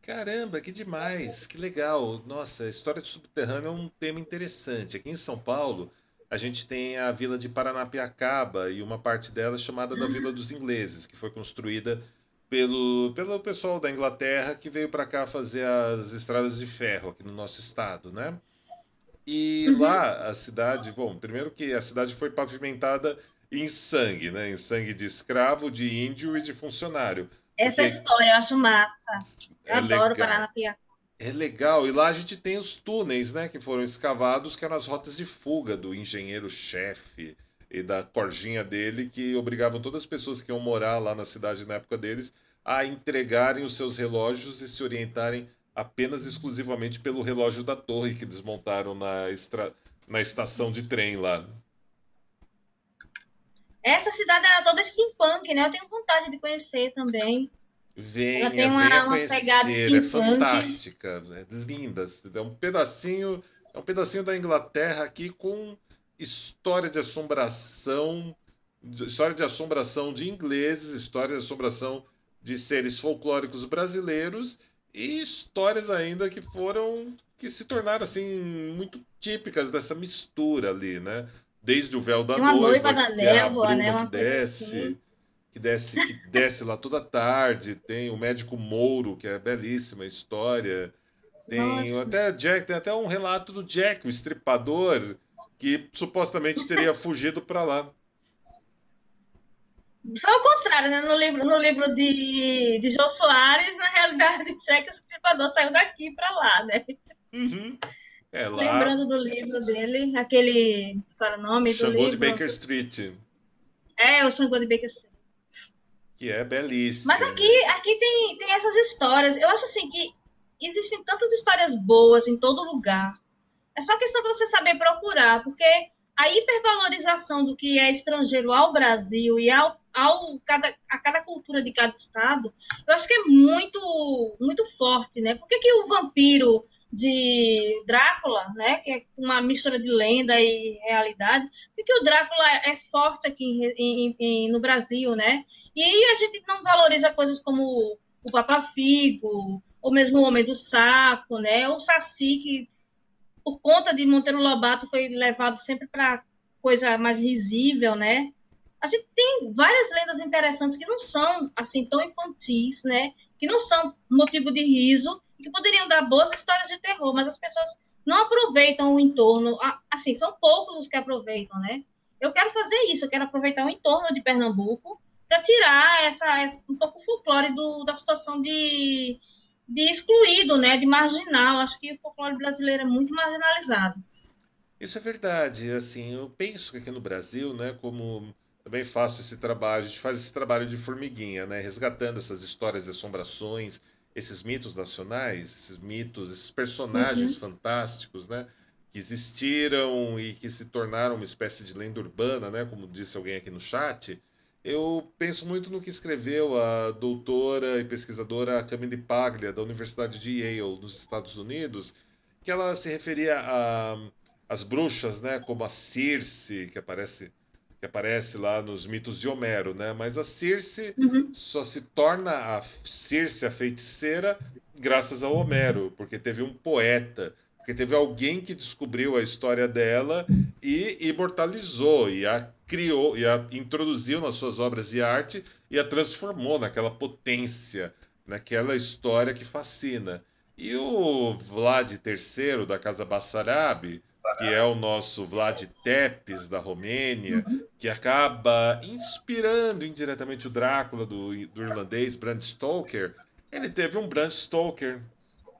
Caramba, que demais, que legal. Nossa, a história de subterrâneo é um tema interessante. Aqui em São Paulo, a gente tem a Vila de Paranapiacaba e uma parte dela é chamada da Vila dos Ingleses, que foi construída pelo pessoal da Inglaterra que veio para cá fazer as estradas de ferro aqui no nosso estado, né? E Uhum. lá a cidade, bom, primeiro que a cidade foi pavimentada em sangue, né? Em sangue de escravo, de índio e de funcionário. Essa Porque história eu acho massa. Eu é adoro legal. Paranapiá. É legal. E lá a gente tem os túneis, né, que foram escavados, que eram as rotas de fuga do engenheiro-chefe e da corjinha dele, que obrigavam todas as pessoas que iam morar lá na cidade na época deles a entregarem os seus relógios e se orientarem apenas exclusivamente pelo relógio da torre que desmontaram na estação de trem lá. Essa cidade era toda steampunk, né? Eu tenho vontade de conhecer também. Ela Venha, tem venha uma pegada conhecer, é steampunk. fantástica, é linda. É um pedacinho da Inglaterra aqui com história de assombração, história de assombração de ingleses, história de assombração de seres folclóricos brasileiros e histórias ainda que se tornaram assim muito típicas dessa mistura ali, né? Desde o véu da Tem uma noiva noiva, da que é a névoa, né? bruma Uma coisa assim. que desce lá toda tarde. Tem o Médico Mouro, que é belíssima história. Nossa. Tem até um relato do Jack, o estripador, que supostamente teria fugido para lá. Foi o contrário, né? No livro de Jô Soares, na realidade, Jack Estripador saiu daqui para lá, né? Uhum. É lá, Lembrando do livro dele, aquele. Qual era o nome do Xangô de livro? Baker Street, É, o Xangô de Baker Street. que é Mas belíssimo. aqui tem essas histórias. Eu acho assim que existem tantas histórias boas em todo lugar. É só questão de você saber procurar, porque a hipervalorização do que é estrangeiro ao Brasil e a cada cultura de cada estado, eu acho que é muito, muito forte, né? Por que o vampiro de Drácula, né, que é uma mistura de lenda e realidade, porque o Drácula é forte aqui no Brasil, né, e a gente não valoriza coisas como o Papa-Figo, ou mesmo o Homem do Saco, né, o Saci, que por conta de Monteiro Lobato foi levado sempre para coisa mais risível, né, a gente tem várias lendas interessantes que não são assim tão infantis, né? Que não são motivo de riso e que poderiam dar boas histórias de terror, mas as pessoas não aproveitam o entorno. Assim, são poucos os que aproveitam, né? Eu quero fazer isso, eu quero aproveitar o entorno de Pernambuco para tirar um pouco o folclore da situação de excluído, né? De marginal. Acho que o folclore brasileiro é muito marginalizado. Isso é verdade. Assim, eu penso que aqui no Brasil, né, como também faço esse trabalho, a gente faz esse trabalho de formiguinha, né, resgatando essas histórias de assombrações, esses mitos nacionais, esses mitos, esses personagens Uhum. fantásticos, né, que existiram e que se tornaram uma espécie de lenda urbana, né, como disse alguém aqui no chat. Eu penso muito no que escreveu a doutora e pesquisadora Camille Paglia, da Universidade de Yale, nos Estados Unidos, que ela se referia a as bruxas, né, como a Circe, que aparece lá nos mitos de Homero, né? Mas a Circe Uhum. só se torna a Circe, a feiticeira, graças ao Homero, porque teve um poeta, porque teve alguém que descobriu a história dela e imortalizou, e a criou, e a introduziu nas suas obras de arte e a transformou naquela potência, naquela história que fascina. E o Vlad III da Casa Bassarab, que é o nosso Vlad Tepes da Romênia, que acaba inspirando indiretamente o Drácula do irlandês Bram Stoker, ele teve um Bram Stoker.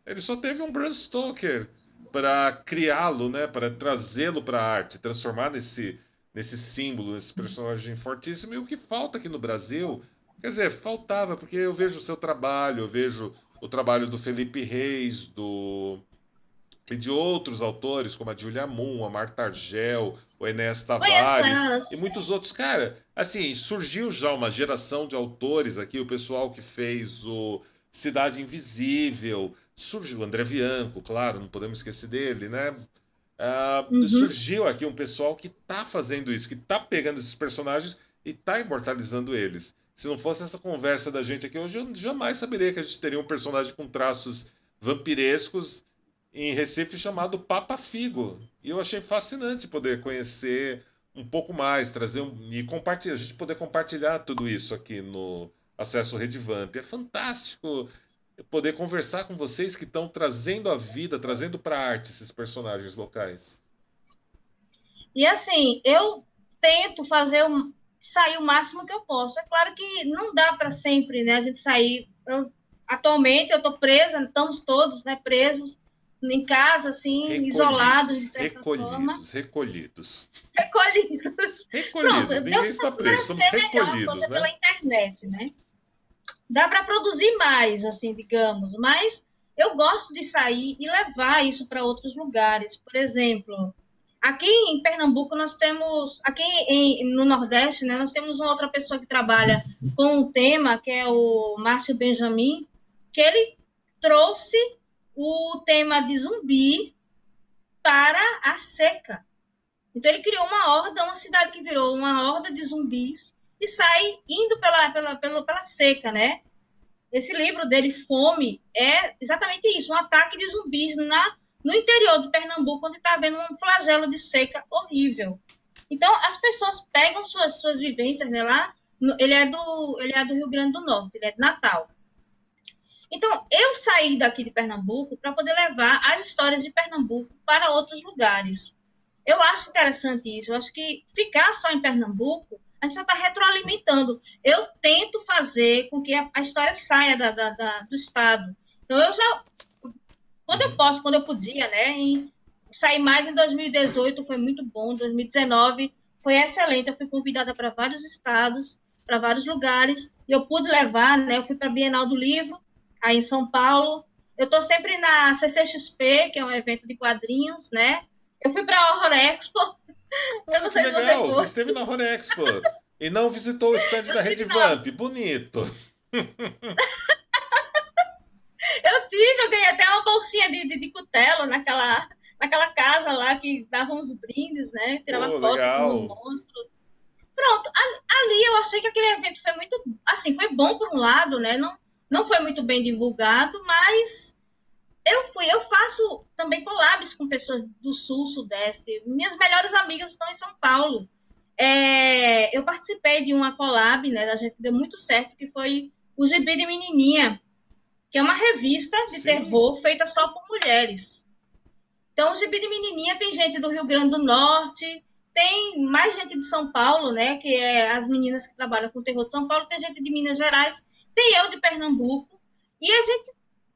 Ele só teve um Bram Stoker para criá-lo, né, para trazê-lo para a arte, transformar nesse símbolo, nesse personagem fortíssimo. E o que falta aqui no Brasil, quer dizer, faltava, porque eu vejo o seu trabalho, eu vejo o trabalho do Felipe Reis, e de outros autores, como a Julia Moon, a Marta Argel, o Enéas Conheço Tavares e elas. muitos outros. Cara, assim, surgiu já uma geração de autores aqui, o pessoal que fez o Cidade Invisível, surgiu o André Bianco, claro, não podemos esquecer dele, né? Uhum. Surgiu aqui um pessoal que tá fazendo isso, que tá pegando esses personagens e tá imortalizando eles. Se não fosse essa conversa da gente aqui hoje, eu jamais saberia que a gente teria um personagem com traços vampirescos em Recife chamado Papa Figo. E eu achei fascinante poder conhecer um pouco mais, e compartilhar, a gente poder compartilhar tudo isso aqui no Acesso Redivamp. É fantástico poder conversar com vocês que estão trazendo a vida, trazendo para a arte esses personagens locais. E assim, eu tento sair o máximo que eu posso. É claro que não dá para sempre, né? A gente sair. Atualmente eu estou presa, estamos todos, né, presos em casa, assim, isolados de Recolhidos, certa forma, recolhidos, recolhidos. recolhidos. Pronto, Recolhidos, deu ninguém está preso, para estamos ser melhor recolhidos, você pela né? internet, né? Dá para produzir mais, assim, digamos, mas eu gosto de sair e levar isso para outros lugares. Por exemplo, aqui em Pernambuco nós temos, no Nordeste, né, nós temos uma outra pessoa que trabalha com o tema, que é o Márcio Benjamin, que ele trouxe o tema de zumbi para a seca. Então ele criou uma horda, uma cidade que virou uma horda de zumbis e sai indo pela seca, né? Esse livro dele, Fome, é exatamente isso, um ataque de zumbis no interior de Pernambuco, onde está havendo um flagelo de seca horrível. Então, as pessoas pegam suas vivências, né, lá, ele é do Rio Grande do Norte, ele é de Natal. Então, eu saí daqui de Pernambuco para poder levar as histórias de Pernambuco para outros lugares. Eu acho interessante isso. Eu acho que ficar só em Pernambuco, a gente só está retroalimentando. Eu tento fazer com que a história saia do Estado. Então, eu já, quando eu Uhum. posso, quando eu podia, né? Sair mais em 2018 foi muito bom. 2019 foi excelente. Eu fui convidada para vários estados, para vários lugares, e eu pude levar, né? Eu fui para a Bienal do Livro, aí em São Paulo. Eu estou sempre na CCXP, que é um evento de quadrinhos, né? Eu fui para a Horror Expo, eu Ah, não que sei se você legal! Você foi. esteve na Horexpo e não visitou o stand da Eu tive na, Redvamp. Bonito. eu tive, eu ganhei até uma bolsinha de cutelo naquela casa lá que davam uns brindes, né? Tirava Pô, foto com o legal. monstro. Pronto, ali eu achei que aquele evento foi muito, assim, foi bom por um lado, né? Não foi muito bem divulgado, mas eu faço também collabs com pessoas do sul, sudeste. Minhas melhores amigas estão em São Paulo. Eu participei de uma collab, né, da gente que deu muito certo, que foi o Gibi de Menininha, que é uma revista de Sim, terror feita só por mulheres. Então, o Gibi de Menininha tem gente do Rio Grande do Norte, tem mais gente de São Paulo, né, que é as meninas que trabalham com o terror de São Paulo, tem gente de Minas Gerais, tem eu de Pernambuco, e a gente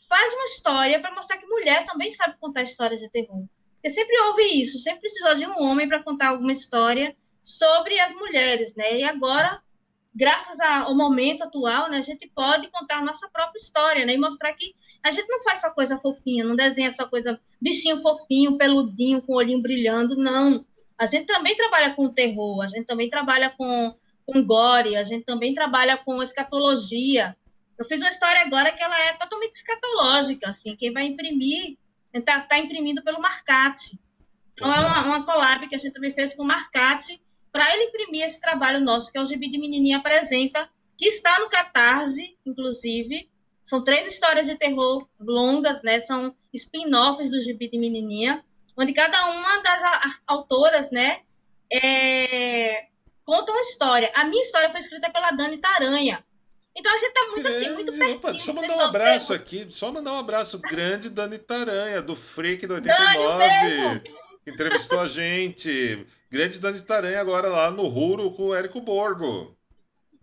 faz uma história para mostrar que mulher também sabe contar histórias de terror. Porque sempre houve isso, sempre precisou de um homem para contar alguma história sobre as mulheres, né? E agora, graças ao momento atual, né, a gente pode contar a nossa própria história, né, e mostrar que a gente não faz só coisa fofinha, não desenha só coisa bichinho fofinho, peludinho, com o olhinho brilhando, não. A gente também trabalha com terror, a gente também trabalha com gore, a gente também trabalha com escatologia. Eu fiz uma história agora que ela é totalmente escatológica, assim, quem vai imprimir tá imprimindo pelo Marcate. Então, é opa. uma collab que a gente também fez com o Marcate para ele imprimir esse trabalho nosso, que é o Gibi de Menininha Apresenta, que está no Catarse, inclusive. São 3 histórias de terror longas, né? São spin-offs do Gibi de Menininha, onde cada uma das autoras, né, conta uma história. A minha história foi escrita pela Dani Taranha. Então, a gente está muito assim, muito Grande. Opa, pertinho deixa eu do mandar um pessoal do abraço terror. aqui. Só mandar um abraço grande, Dani Taranha, do Freak do Dani, um beijo! 89, que entrevistou a gente. Grande Dani Taranha agora lá no Ruro com o Érico Borgo.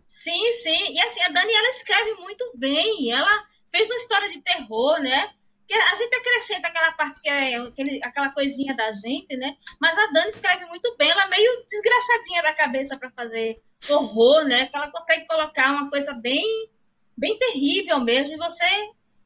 Sim, sim. E assim, a Dani, ela escreve muito bem. Ela fez uma história de terror, né? Que a gente acrescenta aquela parte que é aquela coisinha da gente, né? Mas a Dani escreve muito bem. Ela é meio desgraçadinha da cabeça para fazer horror, né? Que ela consegue colocar uma coisa bem, bem terrível mesmo. E você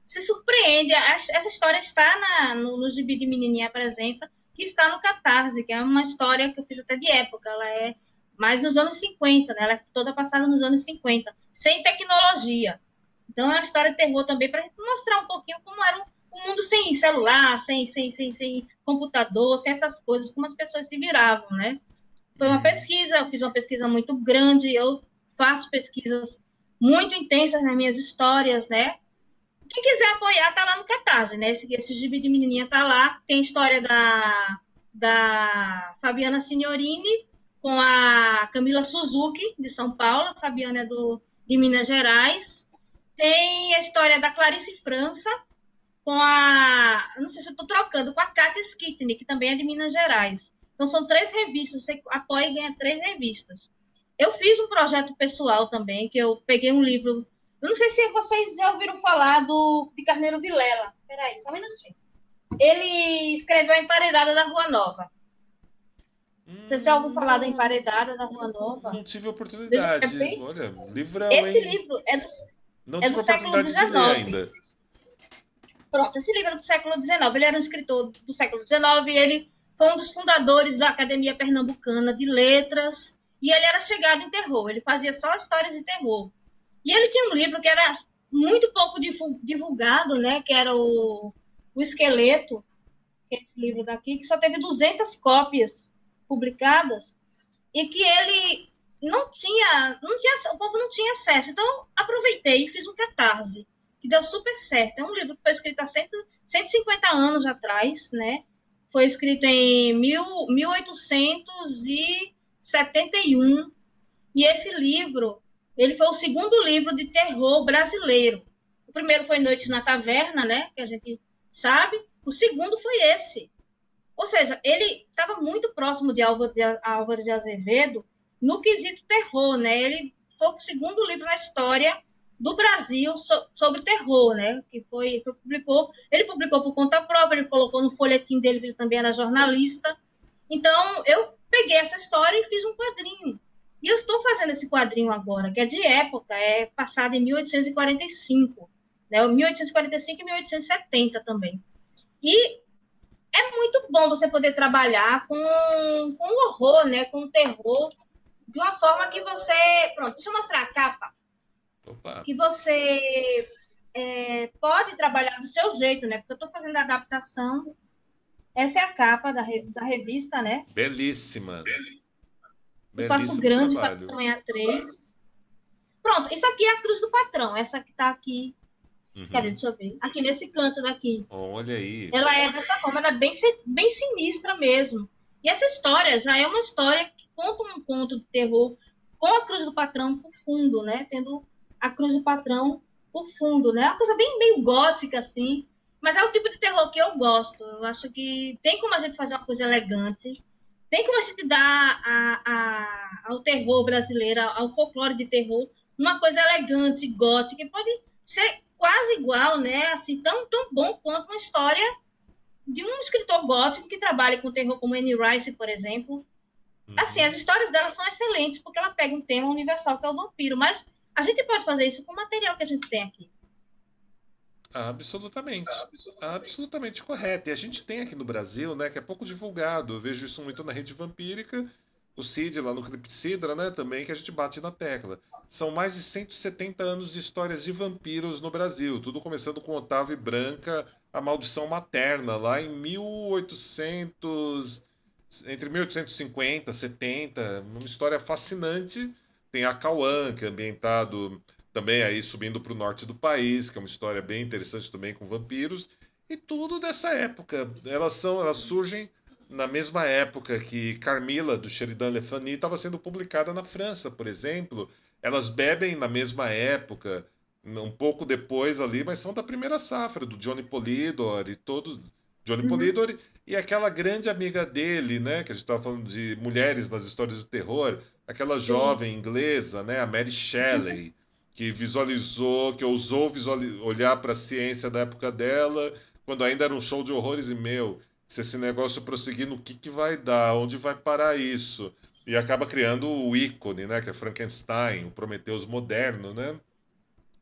se surpreende. Essa história está no Gibi de Menininha Apresenta, que está no Catarse, que é uma história que eu fiz até de época. Ela é mais nos anos 50, né? Ela é toda passada nos anos 50, sem tecnologia. Então é uma história de terror também para mostrar um pouquinho como era um mundo sem celular, sem computador, sem essas coisas, como as pessoas se viravam, né? Foi uma Uhum. pesquisa, eu fiz uma pesquisa muito grande, eu faço pesquisas muito intensas nas minhas histórias, né? Quem quiser apoiar, tá lá no Catarse, né? Esse gibi de menininha tá lá. Tem história da Fabiana Signorini com a Camila Suzuki, de São Paulo. A Fabiana é de Minas Gerais. Tem a história da Clarice França com a... Não sei se eu tô trocando, com a Katia Skitney, que também é de Minas Gerais. Então, são 3 revistas. Você apoia e ganha 3 revistas. Eu fiz um projeto pessoal também, que eu peguei um livro. Eu não sei se vocês já ouviram falar de Carneiro Vilela. Peraí, só um minutinho. Ele escreveu A Emparedada da Rua Nova. Você já ouviu falar da Não, Emparedada da Rua Nova? não tive Veja que é oportunidade. bem... Olha, livrão, Esse hein? livro Não é tive do século oportunidade de ler XIX. ainda. Pronto, esse livro é do século XIX. Ele era um escritor do século XIX. Ele foi um dos fundadores da Academia Pernambucana de Letras. E ele era chegado em terror. Ele fazia só histórias de terror. E ele tinha um livro que era muito pouco divulgado, né? Que era o Esqueleto, que é esse livro daqui, que só teve 200 cópias publicadas. E que ele o povo não tinha acesso. Então, aproveitei e fiz um catarse, que deu super certo. É um livro que foi escrito há 150 anos atrás, né? Foi escrito em 1871. E esse livro, ele foi o segundo livro de terror brasileiro. O primeiro foi Noite na Taverna, né? Que a gente sabe. O segundo foi esse. Ou seja, ele estava muito próximo de Álvaro de Azevedo no quesito terror, né? Ele foi o segundo livro na história do Brasil sobre terror, né? Que ele publicou por conta própria, ele colocou no folhetim dele, que ele também era jornalista. Então, eu peguei essa história e fiz um quadrinho. E eu estou fazendo esse quadrinho agora, que é de época, é passado em 1845, né? 1845 e 1870 também. E é muito bom você poder trabalhar com o horror, né? Com o terror, de uma forma que você. Pronto, deixa eu mostrar a capa. Opa. Que você pode trabalhar do seu jeito, né? Porque eu estou fazendo a adaptação. Essa é a capa da revista, né? Belíssima. Eu faço Belíssimo grande, faço trabalho. tamanho A3. Pronto, isso aqui é a cruz do patrão. Essa que está aqui. Cadê? Uhum. Deixa eu ver. Aqui nesse canto daqui. Olha aí. Ela é dessa forma, ela é bem sinistra mesmo. E essa história já é uma história que conta um conto de terror com a cruz do patrão por fundo, né? Tendo a cruz do patrão por fundo, né? É uma coisa bem meio gótica, assim. Mas é o tipo de terror que eu gosto. Eu acho que tem como a gente fazer uma coisa elegante. Tem como a gente dar ao terror brasileiro, ao folclore de terror, uma coisa elegante, gótica, que pode ser quase igual, né? Assim, tão bom quanto uma história de um escritor gótico que trabalha com terror, como Anne Rice, por exemplo. Assim, as Uhum. histórias dela são excelentes, porque ela pega um tema universal, que é o vampiro, mas a gente pode fazer isso com o material que a gente tem aqui. Absolutamente. Absolutamente correto. E a gente tem aqui no Brasil, né, que é pouco divulgado. Eu vejo isso muito na rede vampírica, o Cid lá no Clepsidra, né, também, que a gente bate na tecla. São mais de 170 anos de histórias de vampiros no Brasil. Tudo começando com Otávio e Branca, A Maldição Materna, lá em 1800, entre 1850 e 70. Uma história fascinante. Tem a Cauã, que é ambientado também aí subindo para o norte do país, que é uma história bem interessante também com vampiros, e tudo dessa época. Elas surgem na mesma época que Carmila, do Sheridan Le Fanu, estava sendo publicada na França, por exemplo. Elas bebem na mesma época, um pouco depois ali, mas são da primeira safra, do Johnny Polidor e todos. Johnny Uhum. Polidor e aquela grande amiga dele, né? Que a gente estava falando de mulheres nas histórias do terror, aquela Sim. jovem inglesa, né? A Mary Shelley, que visualizou, que ousou olhar para a ciência da época dela, quando ainda era um show de horrores, e meu, se esse negócio prosseguir, no que vai dar? Onde vai parar isso? E acaba criando o ícone, né, que é Frankenstein, o Prometheus moderno, né?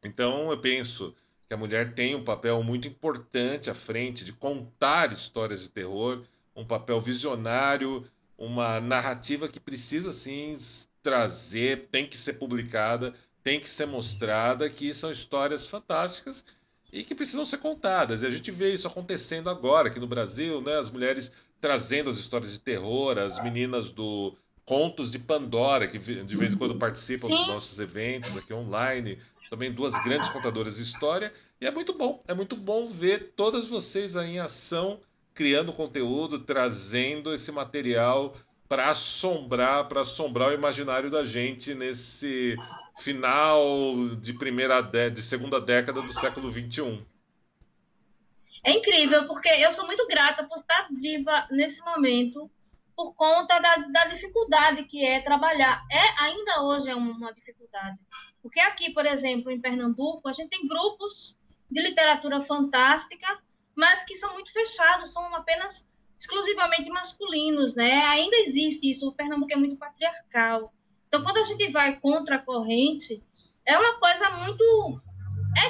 Então eu penso que a mulher tem um papel muito importante à frente de contar histórias de terror, um papel visionário, uma narrativa que precisa sim trazer, tem que ser publicada, tem que ser mostrada, que são histórias fantásticas e que precisam ser contadas. E a gente vê isso acontecendo agora aqui no Brasil, né? As mulheres trazendo as histórias de terror, as meninas do Contos de Pandora, que de vez em quando participam dos Sim, nossos eventos aqui online, também duas grandes contadoras de história. E é muito bom ver todas vocês aí em ação, criando conteúdo, trazendo esse material para assombrar o imaginário da gente nesse final de segunda década do século XXI. é incrível, porque eu sou muito grata por estar viva nesse momento, por conta da dificuldade que é trabalhar. Ainda hoje é uma dificuldade. Porque aqui, por exemplo, em Pernambuco, a gente tem grupos de literatura fantástica, mas que são muito fechados, são apenas exclusivamente masculinos, né? Ainda existe isso, o Pernambuco é muito patriarcal. Então, quando a gente vai contra a corrente, é uma coisa muito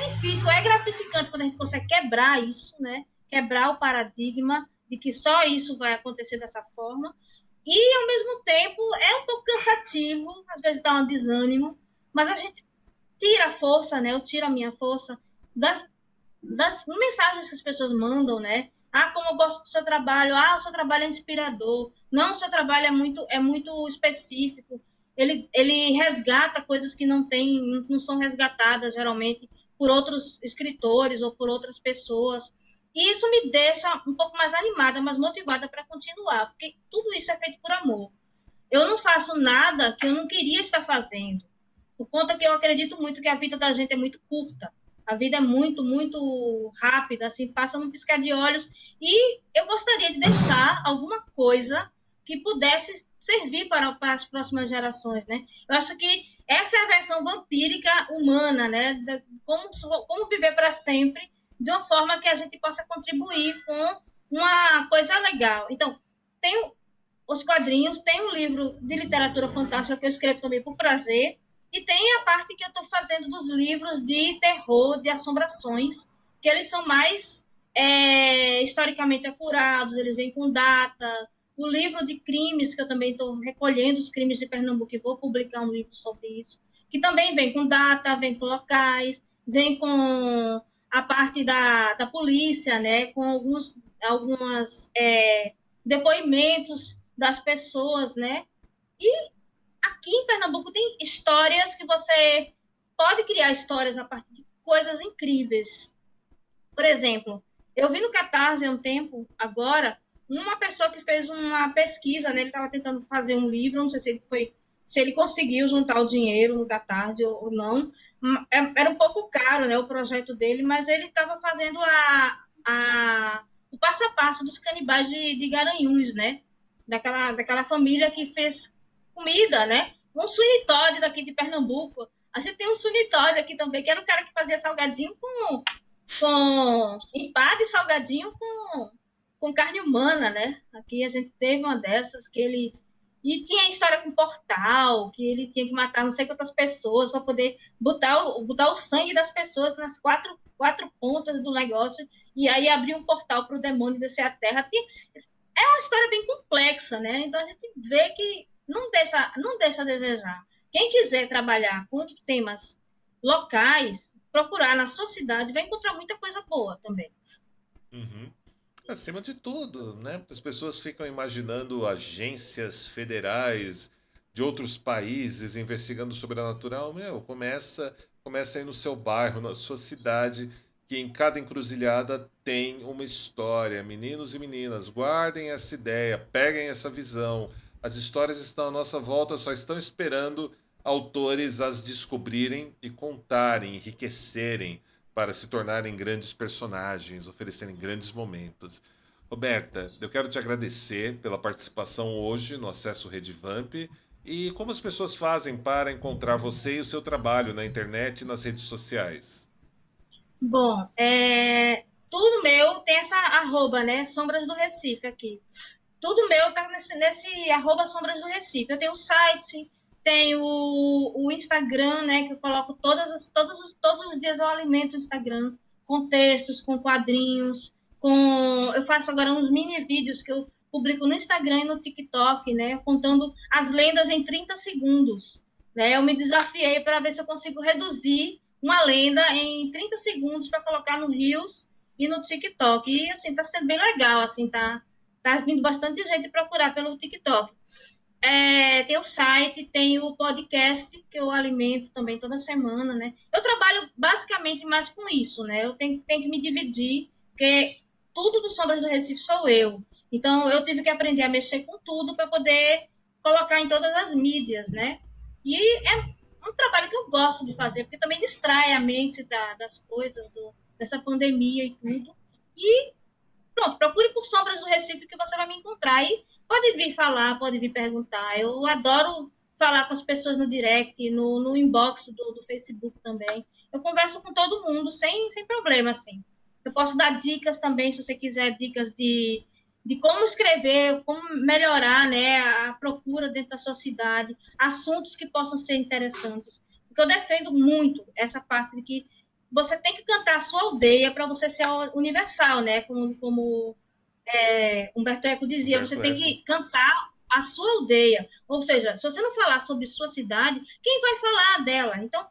difícil, é gratificante quando a gente consegue quebrar isso, né? Quebrar o paradigma de que só isso vai acontecer dessa forma. E, ao mesmo tempo, é um pouco cansativo, às vezes dá um desânimo, mas a gente tira a força, né? Eu tiro a minha força das mensagens que as pessoas mandam, né? Ah, como eu gosto do seu trabalho. Ah, o seu trabalho é inspirador. Não, o seu trabalho é muito específico. Ele resgata coisas que não são resgatadas geralmente por outros escritores ou por outras pessoas. E isso me deixa um pouco mais animada, mais motivada para continuar, porque tudo isso é feito por amor. Eu não faço nada que eu não queria estar fazendo, por conta que eu acredito muito que a vida da gente é muito curta. A vida é muito rápida, assim, passa num piscar de olhos. E eu gostaria de deixar alguma coisa que pudesse servir para as próximas gerações, né? Eu acho que essa é a versão vampírica humana, né? Como viver para sempre de uma forma que a gente possa contribuir com uma coisa legal. Então, tem os quadrinhos, tem um livro de literatura fantástica que eu escrevo também por prazer, e tem a parte que eu estou fazendo dos livros de terror, de assombrações, que eles são mais historicamente apurados, eles vêm com data. O livro de crimes, que eu também estou recolhendo os crimes de Pernambuco e vou publicar um livro sobre isso, que também vem com data, vem com locais. vem com a parte da polícia, né? Com algumas depoimentos das pessoas, né? E aqui em Pernambuco tem histórias que você pode criar histórias a partir de coisas incríveis. Por exemplo, eu vi no Catarse há um tempo, agora, uma pessoa que fez uma pesquisa, né? Ele estava tentando fazer um livro, não sei se ele conseguiu juntar o dinheiro no Catarse ou não. Era um pouco caro, né, o projeto dele, mas ele estava fazendo o passo a passo dos canibais de Garanhuns, né? Daquela família que fez comida, né? Um Sweeney Todd daqui de Pernambuco. A gente tem um Sweeney Todd aqui também, que era o cara que fazia salgadinho com empada e salgadinho com carne humana, né? Aqui a gente teve uma dessas que ele. E tinha história com portal, que ele tinha que matar não sei quantas pessoas para poder botar o sangue das pessoas nas quatro pontas do negócio e aí abrir um portal para o demônio descer a terra. É uma história bem complexa, né? Então a gente vê que não deixa a desejar. Quem quiser trabalhar com temas locais, procurar na sua cidade, vai encontrar muita coisa boa também. Uhum. Acima de tudo, né? As pessoas ficam imaginando agências federais de outros países investigando o sobrenatural. Meu, começa aí no seu bairro, na sua cidade, que em cada encruzilhada tem uma história. Meninos e meninas, guardem essa ideia, peguem essa visão. As histórias estão à nossa volta, só estão esperando autores as descobrirem e contarem, enriquecerem para se tornarem grandes personagens, oferecerem grandes momentos. Roberta, eu quero te agradecer pela participação hoje no Acesso Redvamp e como as pessoas fazem para encontrar você e o seu trabalho na internet e nas redes sociais. Bom, tudo meu tem essa arroba, né? Sombras do Recife aqui. Tudo meu tá nesse arroba Sombras do Recife. Eu tenho o site, tenho o Instagram, né? Que eu coloco todos os dias eu alimento o Instagram com textos, com quadrinhos, eu faço agora uns mini vídeos que eu publico no Instagram e no TikTok, né? Contando as lendas em 30 segundos. Né? Eu me desafiei para ver se eu consigo reduzir uma lenda em 30 segundos para colocar no Reels e no TikTok. E assim, tá sendo bem legal, assim, tá vindo bastante gente procurar pelo TikTok. Tem o site, tem o podcast que eu alimento também toda semana, né? Eu trabalho basicamente mais com isso, né? Eu tenho que me dividir, porque tudo do Sombras do Recife sou eu. Então, eu tive que aprender a mexer com tudo para poder colocar em todas as mídias, né? E é um trabalho que eu gosto de fazer, porque também distrai a mente das coisas, dessa pandemia e tudo. E pronto, procure por Sombras do Recife que você vai me encontrar. E pode vir falar, pode vir perguntar. Eu adoro falar com as pessoas no direct, no inbox do Facebook também. Eu converso com todo mundo sem problema, assim. Eu posso dar dicas também, se você quiser, dicas de como escrever, como melhorar, né, a procura dentro da sua cidade, assuntos que possam ser interessantes. Porque eu defendo muito essa parte de que você tem que cantar a sua aldeia para você ser universal, né? Como Humberto Eco dizia, você Humberto tem Eco. que cantar a sua aldeia. Ou seja, se você não falar sobre sua cidade, quem vai falar dela? Então,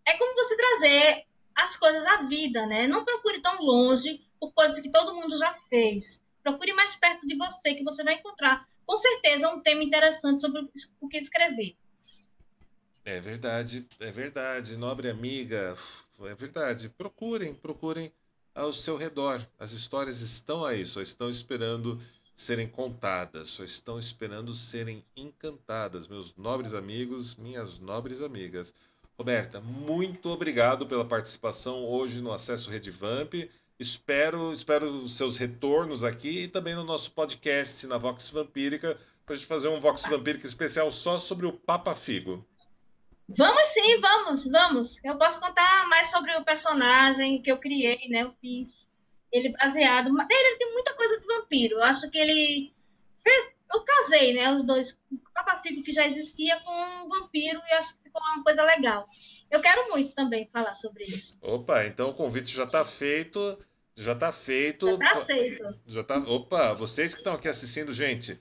é como você trazer as coisas à vida, né? Não procure tão longe por coisas que todo mundo já fez. Procure mais perto de você, que você vai encontrar, com certeza, um tema interessante sobre o que escrever. É verdade, nobre amiga, é verdade. Procurem ao seu redor. As histórias estão aí, só estão esperando serem contadas, só estão esperando serem encantadas, meus nobres amigos, minhas nobres amigas. Roberta, muito obrigado pela participação hoje no Acesso Redvamp. Espero os seus retornos aqui e também no nosso podcast na Vox Vampírica, para a gente fazer um Vox Vampírica especial só sobre o Papa Figo. Vamos sim, vamos. Eu posso contar mais sobre o personagem que eu criei, né? Eu fiz ele baseado. Ele tem muita coisa de vampiro. Eu acho que ele fez. Eu casei, né? Os dois. O Papa Figo que já existia com um vampiro e acho que ficou uma coisa legal. Eu quero muito também falar sobre isso. Opa, então o convite já está feito. Já está Já feito. tá aceito. Já tá. Opa, vocês que estão aqui assistindo, gente,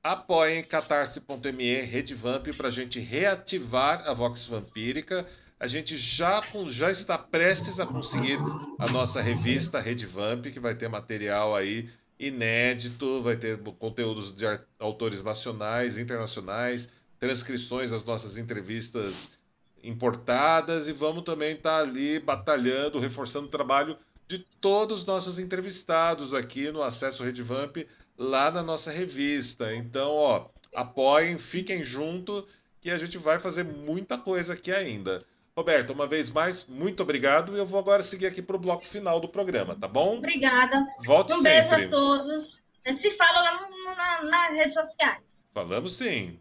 apoiem catarse.me Redvamp para a gente reativar a Vox Vampírica. a gente já está prestes a conseguir a nossa revista Redvamp, que vai ter material aí inédito, vai ter conteúdos de autores nacionais, internacionais, transcrições das nossas entrevistas importadas, e vamos também estar ali batalhando, reforçando o trabalho de todos os nossos entrevistados aqui no Acesso Redvamp, lá na nossa revista. Então, ó, apoiem, fiquem junto, que a gente vai fazer muita coisa aqui ainda. Roberta, uma vez mais, muito obrigado. E eu vou agora seguir aqui para o bloco final do programa, tá bom? Obrigada. Volte um sempre. Beijo a todos. A gente se fala lá nas redes sociais. Falamos sim.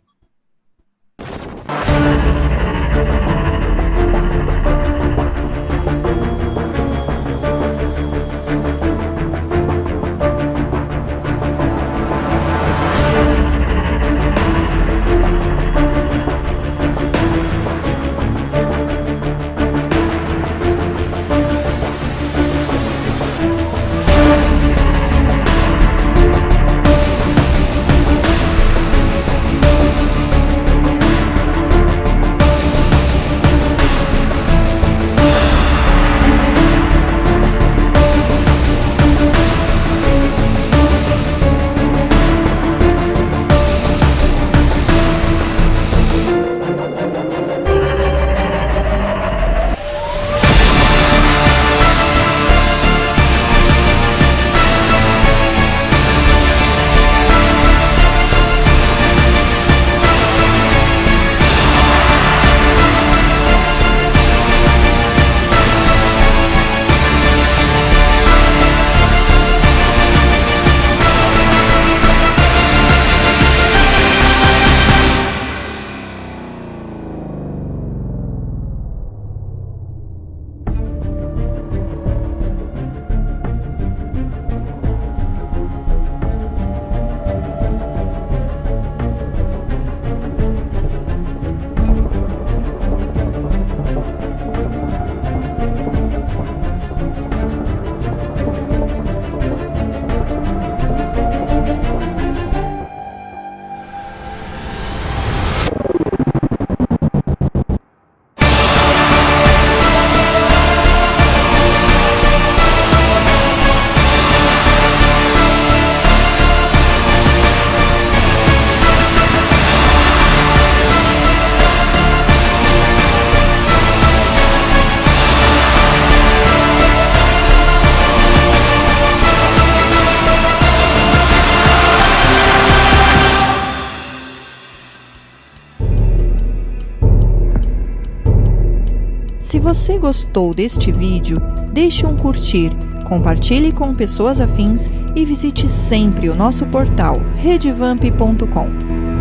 Se você gostou deste vídeo, deixe um curtir, compartilhe com pessoas afins e visite sempre o nosso portal redvamp.com.